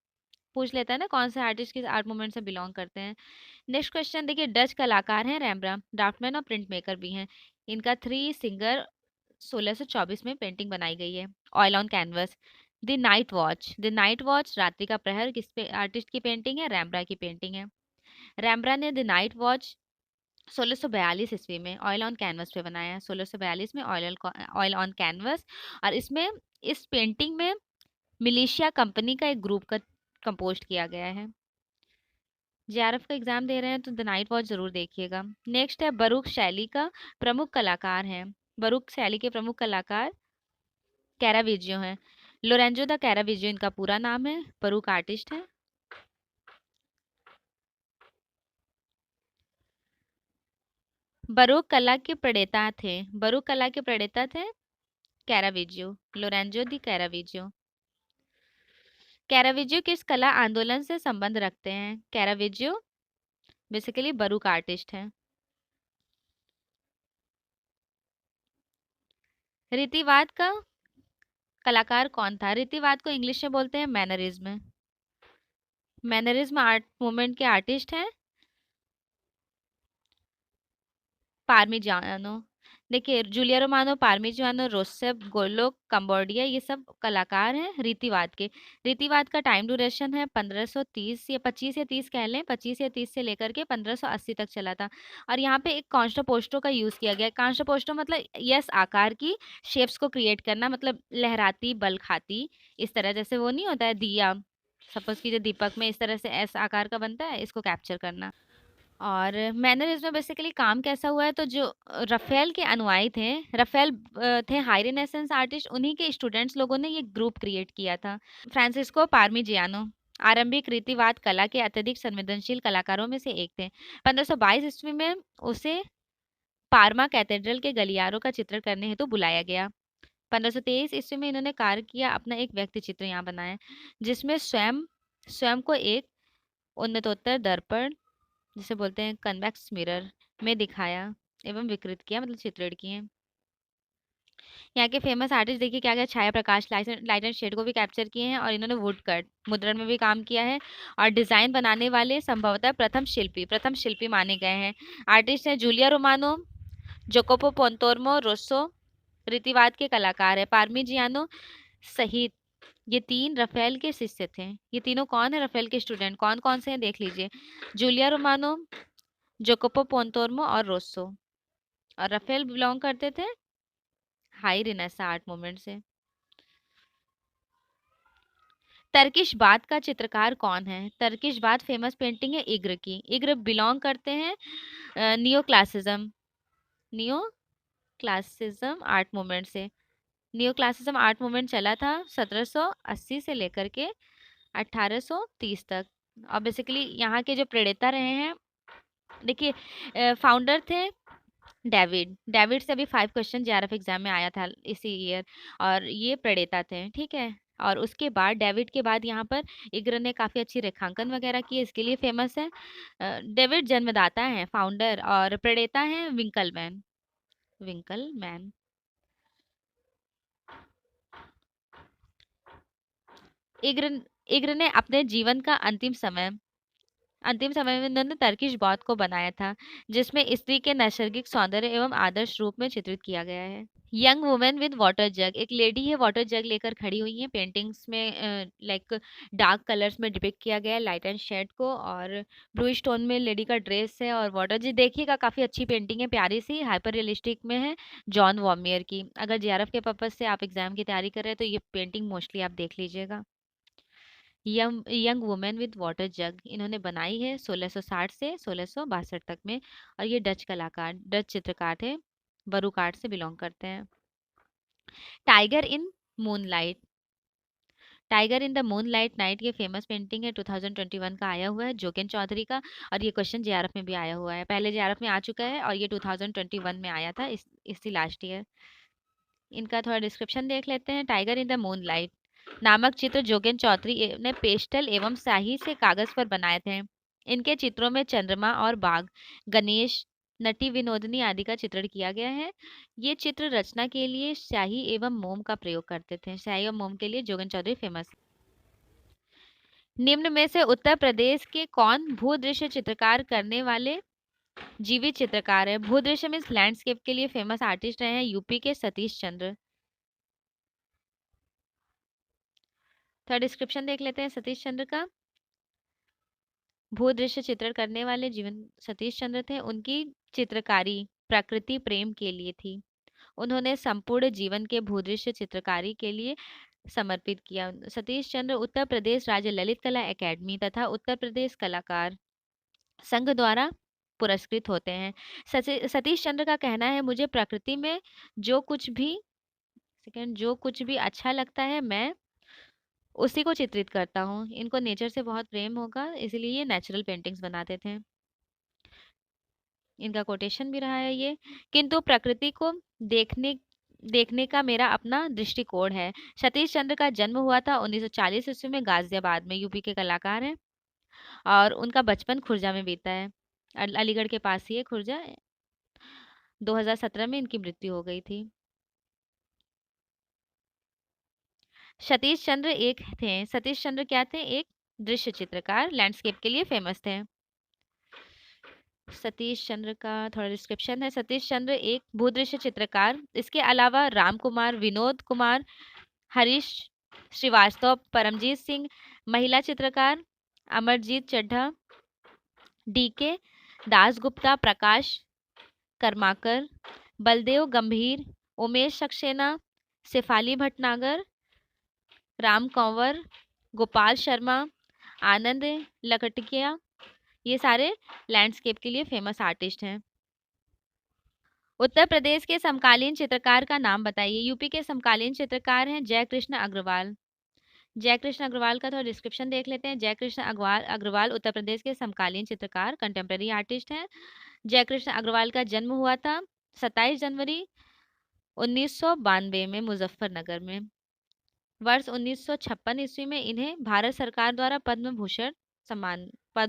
पूछ लेता है ना कौन से आर्टिस्ट किस आर्ट मूवमेंट से बिलोंग करते हैं। नेक्स्ट क्वेश्चन देखिए, डच कलाकार हैं रैम्ब्रा, ड्राफ्टमैन और प्रिंट मेकर भी हैं। इनका थ्री सिंगर 1624 में पेंटिंग बनाई गई है, oil on canvas. The night watch रात्रि का प्रहर किस आर्टिस्ट की पेंटिंग है? रैम्ब्रा की पेंटिंग है। रैम्ब्रा ने द नाइट वॉच 1642 ईस्वी में ऑयल ऑन कैनवस पे बनाया है। 1642 में ऑयल ऑन कैनवस। और इसमें इस पेंटिंग में मिलिशिया कंपनी का एक ग्रुप का कंपोस्ट किया गया है। जेआरएफ का एग्जाम दे रहे हैं तो द नाइट वॉच जरूर देखिएगा। नेक्स्ट है बरूक शैली का प्रमुख कलाकार है। बरूक शैली के प्रमुख कलाकार कैराविजियो हैं। लोरेंजो द कैराविजियो इनका पूरा नाम है। बरूक आर्टिस्ट है। बरूक कला के प्रणेता थे। बरूक कला के प्रणेता थे कैराविजियो, लोरेंजो दी कैराविजियो। कैराविजियो किस कला आंदोलन से संबंध रखते हैं? कैराविजियो बेसिकली बरूक आर्टिस्ट है। रीतिवाद का कलाकार कौन था? रीतिवाद को इंग्लिश में बोलते हैं मैनरिज्म। मैनरिज्म आर्ट मूवमेंट के आर्टिस्ट हैं पार्मिजानो। देखिए जूलिया रोमानो, पार्मिजानो, रोसेप, गोलोक, कंबोडिया, ये सब कलाकार हैं रीतिवाद के। रीतिवाद का टाइम ड्यूरेशन है 1530 या 25 या 30 कह लें, 25 या 30 से लेकर के 1580 तक चला था। और यहाँ पे एक कॉन्स्ट्रापोस्टो का यूज किया गया है। कॉन्स्ट्रापोस्टो मतलब यस आकार की शेप्स को क्रिएट करना, मतलब लहराती बल खाती, इस तरह जैसे वो नहीं होता है दिया, सपोज कीजिए दीपक में इस तरह से एस आकार का बनता है, इसको कैप्चर करना। और मैनरिज्म में बेसिकली काम कैसा हुआ है, तो जो रफेल के अनुयायी थे, रफेल थे हाई रिनेसेंस आर्टिस्ट, उन्हीं के स्टूडेंट्स लोगों ने ये ग्रुप क्रिएट किया था। फ्रांसिस्को पार्मिजियानो आरंभिक रीतिवाद कला के अत्यधिक संवेदनशील कलाकारों में से एक थे। 1522 ईस्वी में उसे पार्मा कैथेड्रल के गलियारों का चित्र करने हेतु बुलाया गया। 1523 ईस्वी में इन्होंने कार्य किया अपना एक व्यक्ति चित्र यहाँ बनाया, जिसमें स्वयं स्वयं को एक उन्नतोत्तर दर्पण, जिसे बोलते हैं कन्वेक्स मिरर, में दिखाया एवं विकृत किया, मतलब चित्रण किए। यहाँ के फेमस आर्टिस्ट देखिए क्या क्या, छाया प्रकाश, लाइट एंड शेड को भी कैप्चर किए हैं, और इन्होंने वुड कट मुद्रण में भी काम किया है। और डिजाइन बनाने वाले संभवतः प्रथम शिल्पी माने गए हैं। आर्टिस्ट हैं जूलिया रोमानो, जोकोपो पोंतोर्मो, रोसो। रीतिवाद के कलाकार है पार्मिजियानो सहित ये तीन रफेल के शिष्य थे। ये तीनों कौन है? रफेल के स्टूडेंट। कौन कौन से हैं देख लीजिए, जूलिया रोमानो, जोकोपो पोंतोर्मो और रोसो। और रफेल बिलोंग करते थे हाई रिनेसा आर्ट मूवमेंट से। टर्किश बाथ का चित्रकार कौन है? टर्किश बाथ फेमस पेंटिंग है इग्र की। इग्र बिलोंग करते हैं neo classicism, neo classicism art movement से। नियो क्लासिज्म आर्ट मूवमेंट चला था 1780 से लेकर के 1830 तक। और बेसिकली यहाँ के जो प्रणेता रहे हैं, देखिए फाउंडर थे डेविड। डेविड से अभी 5 क्वेश्चन जेआरएफ एग्जाम में आया था इसी ईयर, और ये प्रणेता थे, ठीक है। और उसके बाद डेविड के बाद यहाँ पर इग्र ने काफ़ी अच्छी रेखांकन वगैरह की, इसके लिए फेमस है। डेविड जन्मदाता हैं, फाउंडर, और प्रणेता हैं विंकलमैन। विंकलमैन इग्र इग्र ने अपने जीवन का अंतिम समय में इन्होंने टर्किश बॉथ को बनाया था, जिसमें स्त्री के नैसर्गिक सौंदर्य एवं आदर्श रूप में चित्रित किया गया है। यंग वुमेन विद वाटर जग, एक लेडी है वाटर जग लेकर खड़ी हुई है। पेंटिंग्स में लाइक डार्क कलर्स में डिपिक्ट किया गया है लाइट एंड शेड को, और ब्लू स्टोन में लेडी का ड्रेस है और वाटर जी देखिएगा, काफी अच्छी पेंटिंग है, प्यारी सी हाइपर रियलिस्टिक में है, जॉन वॉमियर की। अगर जेआरएफ के पर्पज से आप एग्जाम की तैयारी कर रहे हैं तो ये पेंटिंग मोस्टली आप देख लीजिएगा। यंग वुमेन विद वाटर जग इन्होंने बनाई है 1660 से 1662 तक में। और ये डच चित्रकार थे, बरूक आर्ट से बिलोंग करते हैं। Tiger in moonlight, tiger in the moonlight night ये फेमस पेंटिंग है, 2021 का आया हुआ है, जोगेन चौधरी का। और ये क्वेश्चन जेआरएफ में भी आया हुआ है, पहले जेआरएफ में आ चुका है और ये 2021 में आया था, इसी लास्ट ईयर। इनका थोड़ा डिस्क्रिप्शन देख लेते हैं। टाइगर इन द मूनलाइट नामक चित्र जोगेन चौधरी ने पेस्टल एवं स्याही से कागज पर बनाए थे। इनके चित्रों में चंद्रमा और बाघ, गणेश, नटी विनोदनी आदि का चित्रण किया गया है। ये चित्र रचना के लिए स्याही एवं मोम का प्रयोग करते थे। स्याही और मोम के लिए जोगेन चौधरी फेमस। निम्न में से उत्तर प्रदेश के कौन भूदृश्य चित्रकार करने वाले जीवित चित्रकार है? भूदृश्य मीन्स लैंडस्केप के लिए फेमस आर्टिस्ट रहे हैं यूपी के सतीश चंद्र। थोड़ा डिस्क्रिप्शन देख लेते हैं सतीश चंद्र का। भूदृश्य चित्रण करने वाले जीवन सतीश चंद्र थे। उनकी चित्रकारी प्रकृति प्रेम के लिए थी। उन्होंने संपूर्ण जीवन के भूदृश्य चित्रकारी के लिए समर्पित किया। सतीश चंद्र उत्तर प्रदेश राज्य ललित कला एकेडमी तथा उत्तर प्रदेश कलाकार संघ द्वारा पुरस्कृत होते हैं। सतीश चंद्र का कहना है, मुझे प्रकृति में जो कुछ भी जो कुछ भी अच्छा लगता है मैं उसी को चित्रित करता हूँ। इनको नेचर से बहुत प्रेम होगा, इसलिए ये नेचुरल पेंटिंग्स बनाते थे। इनका कोटेशन भी रहा है ये। किंतु प्रकृति को देखने देखने का मेरा अपना दृष्टिकोण है। सतीश चंद्र का जन्म हुआ था 1940 ईस्वी में गाजियाबाद में। यूपी के कलाकार हैं और उनका बचपन खुर्जा में बीता है। अलीगढ़ के पास ही है खुर्जा। 2017 में इनकी मृत्यु हो गई थी। सतीश चंद्र क्या थे? एक दृश्य चित्रकार, लैंडस्केप के लिए फेमस थे। सतीश चंद्र का थोड़ा डिस्क्रिप्शन है। सतीश चंद्र एक भूदृश्य चित्रकार, इसके अलावा राम कुमार, विनोद कुमार, हरीश श्रीवास्तव, परमजीत सिंह, महिला चित्रकार अमरजीत चड्ढा, डीके दासगुप्ता, प्रकाश कर्माकर, बलदेव गंभीर, उमेश सक्सेना, शेफाली भटनागर, राम कंवर, गोपाल शर्मा, आनंद लकटिया, ये सारे लैंडस्केप के लिए फेमस आर्टिस्ट हैं। उत्तर प्रदेश के समकालीन चित्रकार का नाम बताइए। यूपी के समकालीन चित्रकार हैं जय कृष्ण अग्रवाल। जय कृष्ण अग्रवाल का थोड़ा डिस्क्रिप्शन देख लेते हैं। जय कृष्ण अग्रवाल उत्तर प्रदेश के समकालीन चित्रकार, कंटेम्प्रेरी आर्टिस्ट हैं। जय कृष्ण अग्रवाल का जन्म हुआ था 27 जनवरी 1992 में मुजफ्फरनगर में। वर्ष 1956 ईस्वी में इन्हें भारत सरकार द्वारा पद्म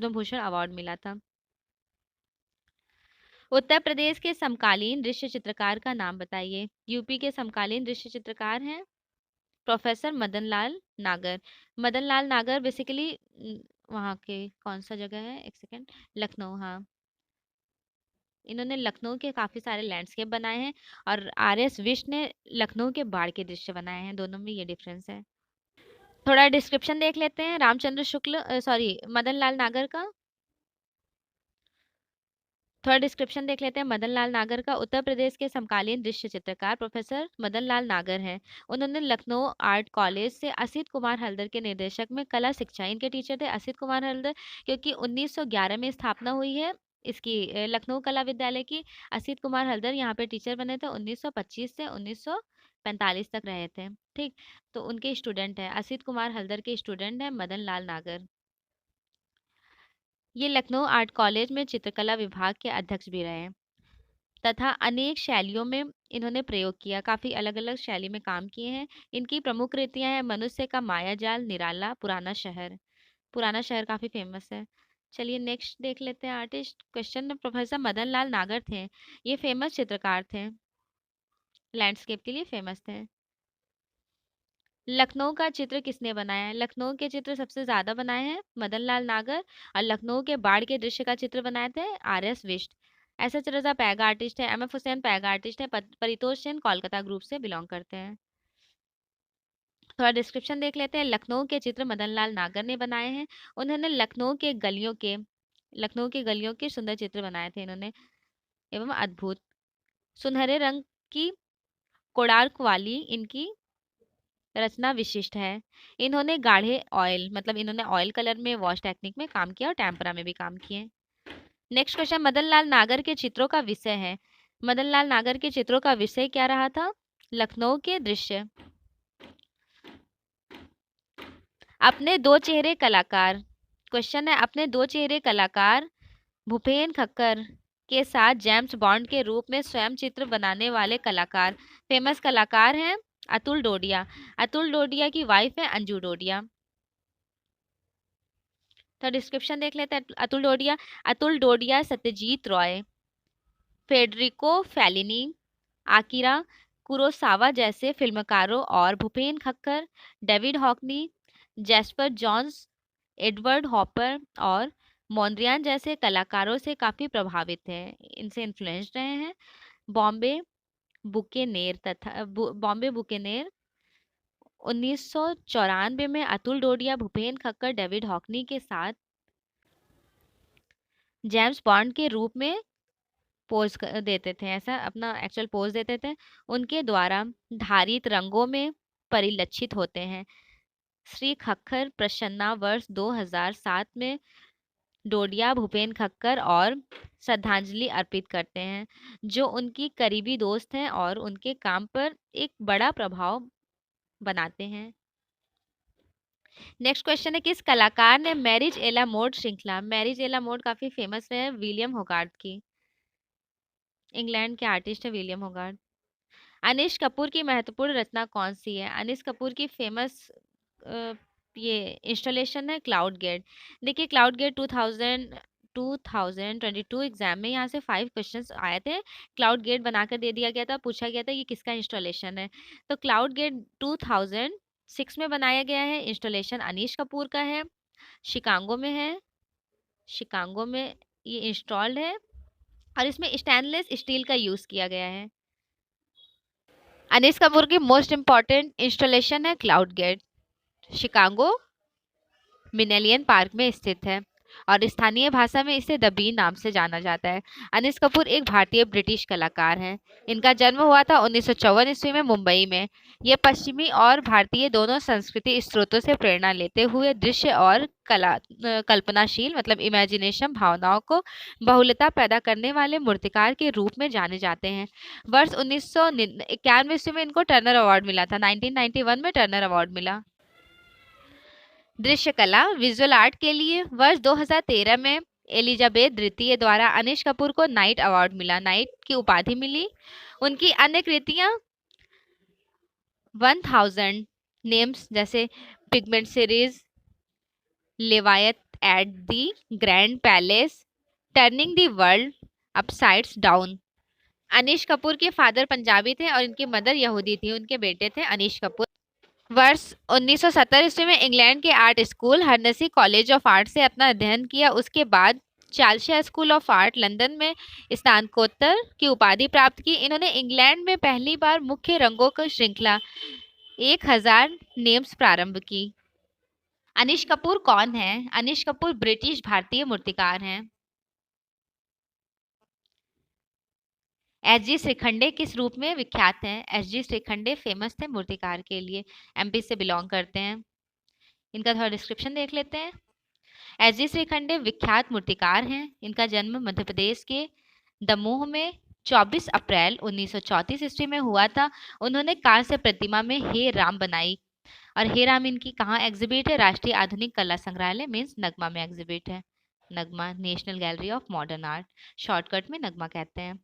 भूषण अवार्ड मिला था। उत्तर प्रदेश के समकालीन दृश्य चित्रकार का नाम बताइए। यूपी के समकालीन दृश्य चित्रकार हैं प्रोफेसर मदन लाल नागर। मदन लाल नागर बेसिकली वहाँ के कौन सा जगह है, एक सेकेंड, लखनऊ। हाँ, इन्होंने लखनऊ के काफी सारे लैंडस्केप बनाए हैं और आर.एस. विश ने लखनऊ के बाढ़ के दृश्य बनाए हैं। दोनों में ये डिफरेंस है। थोड़ा डिस्क्रिप्शन देख लेते हैं मदन लाल नागर का। थोड़ा डिस्क्रिप्शन देख लेते हैं मदन लाल नागर का। उत्तर प्रदेश के समकालीन दृश्य चित्रकार प्रोफेसर मदन लाल नागर हैं। उन्होंने लखनऊ आर्ट कॉलेज से असित कुमार हल्दर के निर्देशक में कला शिक्षा, इनके टीचर थे असित कुमार हल्दर, क्योंकि 1911 में स्थापना हुई है इसकी लखनऊ कला विद्यालय की। असित कुमार हल्दर यहाँ पे टीचर बने थे 1925 से 1945 तक रहे थे। ठीक, तो उनके स्टूडेंट हैं, असित कुमार हल्दर के स्टूडेंट हैं मदन लाल नागर। ये लखनऊ आर्ट कॉलेज में चित्रकला विभाग के अध्यक्ष भी रहे तथा अनेक शैलियों में इन्होंने प्रयोग किया। काफी अलग अलग शैली में काम किए हैं। इनकी प्रमुख कृतियां हैं मनुष्य का मायाजाल, निराला, पुराना शहर। पुराना शहर काफी फेमस है। चलिए नेक्स्ट देख लेते हैं आर्टिस्ट। क्वेश्चन में प्रोफेसर मदन लाल नागर थे, ये फेमस चित्रकार थे, लैंडस्केप के लिए फेमस थे। लखनऊ का चित्र किसने बनाया है? लखनऊ के चित्र सबसे ज्यादा बनाए हैं मदन लाल नागर, और लखनऊ के बाढ़ के दृश्य का चित्र बनाए थे आर.एस. विष्ट। एस.एच. रजा पैग आर्टिस्ट है, एम.एफ. हुसैन पैग आर्टिस्ट है, परितोष सेन कोलकाता ग्रुप से बिलोंग करते हैं। थोड़ा डिस्क्रिप्शन देख लेते हैं। लखनऊ के चित्र मदन लाल नागर ने बनाए हैं। उन्होंने लखनऊ के गलियों के सुंदर चित्र बनाए थे इन्होंने, एवं अद्भुत सुनहरे रंग की कोणार्क वाली इनकी रचना विशिष्ट है। इन्होंने गाढ़े ऑयल मतलब इन्होंने ऑयल कलर में वॉश टेक्निक में काम किया और टेम्परा में भी काम किए। नेक्स्ट क्वेश्चन, मदन लाल नागर के चित्रों का विषय है। मदन लाल नागर के चित्रों का विषय क्या रहा था? लखनऊ के दृश्य। अपने दो चेहरे कलाकार, क्वेश्चन है अपने दो चेहरे कलाकार भूपेन खक्कर के साथ जेम्स बॉन्ड के रूप में स्वयं चित्र बनाने वाले कलाकार। फेमस कलाकार हैं अतुल डोडिया। अतुल डोडिया की वाइफ है अंजू डोडिया। तो डिस्क्रिप्शन देख लेते हैं। Atul Dodiya Satyajit Ray, Federico Fellini, Akira Kurosawa जैसे फिल्मकारों और Bhupen Khakhar, David Hockney, Jasper Johns, Edward Hopper और मोंद्रियान जैसे कलाकारों से काफी प्रभावित हैं, इनसे इन्फ्लुएंस्ड रहे हैं। बॉम्बे बॉम्बे बुकेनेर 1994 में अतुल डोडिया भूपेन खक्कर डेविड हॉकनी के साथ जेम्स बॉन्ड के रूप में देते थे, ऐसा अपना एक्चुअल पोज देते थे। उनके द्वारा धारित रंगों में परिलक्षित होते हैं। श्री खक्खर प्रसन्ना वर्ष 2007 में डोडिया भूपेन खक्कर और श्रद्धांजलि अर्पित करते हैं, जो उनकी करीबी दोस्त हैं और उनके काम पर एक बड़ा प्रभाव बनाते हैं। नेक्स्ट क्वेश्चन है, किस कलाकार ने मैरिज एला मोड श्रृंखला, मैरिज एला मोड काफी फेमस है विलियम होगार्थ की, इंग्लैंड के आर्टिस्ट है विलियम होगार्थ। अनिश कपूर की महत्वपूर्ण रचना कौन सी है? अनिश कपूर की फेमस ये इंस्टॉलेशन है क्लाउड गेट। देखिए क्लाउड गेट 2022 एग्जाम में यहाँ से 5 क्वेश्चंस आए थे, क्लाउड गेट बनाकर दे दिया गया था, पूछा गया था ये किसका इंस्टॉलेशन है। तो क्लाउड गेट 2006 में बनाया गया है, इंस्टॉलेशन अनीश कपूर का है, शिकागो में है, शिकागो में ये इंस्टॉल्ड है और इसमें स्टेनलेस स्टील का यूज किया गया है। अनीस कपूर की मोस्ट इम्पॉर्टेंट इंस्टॉलेशन है क्लाउड गेट, शिकागो मिनेलियन पार्क में स्थित है और स्थानीय भाषा में इसे द बीन नाम से जाना जाता है। अनीस कपूर एक भारतीय ब्रिटिश कलाकार हैं। इनका जन्म हुआ था 1954 ईस्वी में मुंबई में। ये पश्चिमी और भारतीय दोनों संस्कृति स्रोतों से प्रेरणा लेते हुए दृश्य और कल्पनाशील मतलब इमेजिनेशन भावनाओं को बहुलता पैदा करने वाले मूर्तिकार के रूप में जाने जाते हैं। वर्ष 1991 ईस्वी में इनको टर्नर अवार्ड मिला था, 1991 में टर्नर अवार्ड मिला। दृश्य कला विजुअल आर्ट के लिए वर्ष 2013 में एलिजाबेथ द्वितीय द्वारा अनीश कपूर को नाइट अवार्ड मिला, नाइट की उपाधि मिली। उनकी अन्य कृतियां 1000 नेम्स जैसे pigment series, Leviathan at the grand palace, turning the world upsides down. Anish Kapoor के फादर पंजाबी थे और इनकी मदर यहूदी थी, उनके बेटे थे अनीश कपूर। वर्ष 1970 ईस्वी में इंग्लैंड के art school Hornsey college of art से अपना अध्ययन किया। उसके बाद Chelsea school of art London में स्नातकोत्तर की उपाधि प्राप्त की। इन्होंने इंग्लैंड में पहली बार मुख्य रंगों की श्रृंखला 1000 नेम्स प्रारंभ की। अनीश कपूर कौन है? अनीश कपूर ब्रिटिश भारतीय मूर्तिकार हैं। एस जी श्रीखंडे किस रूप में विख्यात हैं? एस जी श्रीखंडे फेमस थे मूर्तिकार के लिए, एमपी से बिलोंग करते हैं। इनका थोड़ा डिस्क्रिप्शन देख लेते हैं। एस जी श्रीखंडे विख्यात मूर्तिकार हैं। इनका जन्म मध्य प्रदेश के दमोह में 24 अप्रैल 1934 ईस्वी में हुआ था। उन्होंने कांस्य प्रतिमा में हे राम बनाई और हे राम इनकी कहाँ एग्जिबिट है? राष्ट्रीय आधुनिक कला संग्रहालय मीन्स नगमा में एग्जिबिट है। NGMA national gallery of modern art, shortcut में नगमा कहते हैं।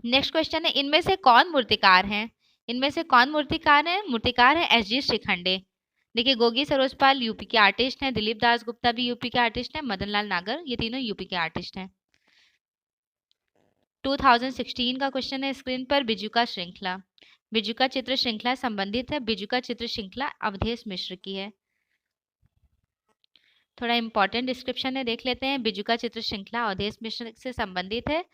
नेक्स्ट क्वेश्चन है, इनमें से कौन मूर्तिकार हैं? इनमें से कौन मूर्तिकार है? मूर्तिकार है एस जी श्रीखंडे। देखिए गोगी सरोजपाल यूपी के आर्टिस्ट हैं, दिलीप दास गुप्ता भी यूपी के आर्टिस्ट हैं, मदन लाल नागर ये तीनों यूपी के आर्टिस्ट हैं। 2016 का क्वेश्चन है स्क्रीन पर, बिजुका श्रृंखला। बिजुका चित्र श्रृंखला संबंधित है, बिजुका चित्र श्रृंखला अवधेश मिश्र की है। थोड़ा इंपॉर्टेंट डिस्क्रिप्शन है, देख लेते हैं। बिजुका चित्र श्रृंखला अवधेश मिश्र से संबंधित है,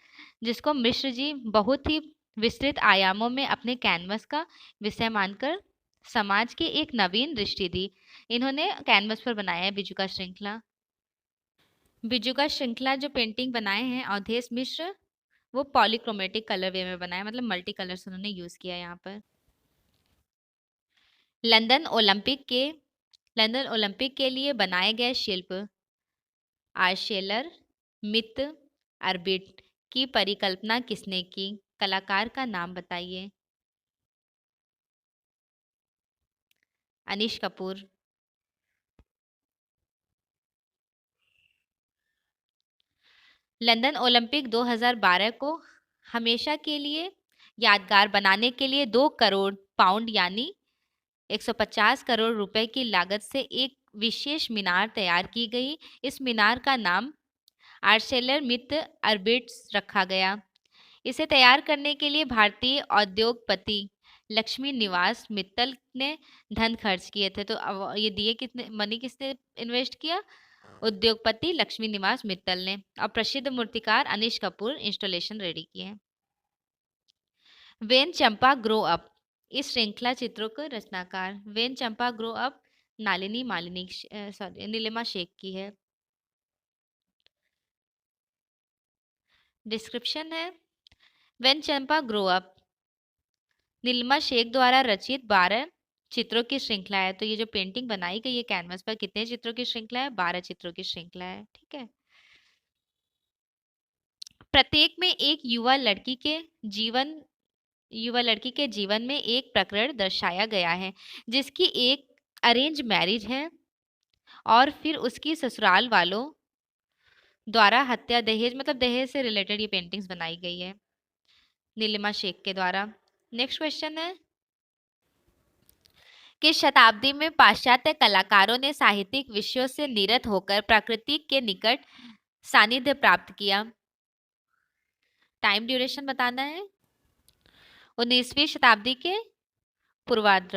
जिसको मिश्र जी बहुत ही विस्तृत आयामों में अपने कैनवस का विषय मानकर समाज की एक नवीन दृष्टि दी। इन्होंने कैनवस पर बनाया है बिजुका श्रृंखला। बिजुका श्रृंखला जो पेंटिंग बनाए हैं अवधेश मिश्र, वो पॉलीक्रोमेटिक कलर वे में बनाया, मतलब मल्टी कलर्स उन्होंने यूज किया यहाँ पर। लंदन ओलंपिक के लिए बनाए गए शिल्प आर्शेलर मित अर्बिट की परिकल्पना किसने की? कलाकार का नाम बताइए। अनीश कपूर। लंदन ओलंपिक 2012 को हमेशा के लिए यादगार बनाने के लिए 2 करोड़ पाउंड यानी 150 करोड़ रुपए की लागत से एक विशेष मीनार तैयार की गई। इस मीनार का नाम आर्शेलर मित अर्बिट्स रखा गया। इसे तैयार करने के लिए भारतीय उद्योगपति लक्ष्मी निवास मित्तल ने धन खर्च किए थे। तो अब ये दिए कितने मनी किसने इन्वेस्ट किया? उद्योगपति लक्ष्मी निवास मित्तल ने। और प्रसिद्ध मूर्तिकार अनीश कपूर इंस्टॉलेशन रेडी किए। वेन चंपा ग्रो अप इस श्रृंखला चित्रों के रचनाकार। When Champa grow up Nilima Sheikh की है। डिस्क्रिप्शन है, when Champa grow up Nilima Sheikh द्वारा रचित 12 चित्रों की श्रृंखला है। तो ये जो पेंटिंग बनाई गई है कैनवस पर, कितने चित्रों की श्रृंखला है? 12 चित्रों की श्रृंखला है। ठीक है। प्रत्येक में एक युवा लड़की के जीवन में एक प्रकरण दर्शाया गया है, जिसकी एक अरेंज मैरिज है और फिर उसकी ससुराल वालों द्वारा हत्या, दहेज, मतलब दहेज से रिलेटेड ये पेंटिंग्स बनाई गई है नीलिमा शेख के द्वारा। नेक्स्ट क्वेश्चन है, किस शताब्दी में पाश्चात्य कलाकारों ने साहित्यिक विषयों से निरत होकर प्रकृति के निकट सानिध्य प्राप्त किया? टाइम ड्यूरेशन बताना है। 19वीं शताब्दी के पूर्वार्ध।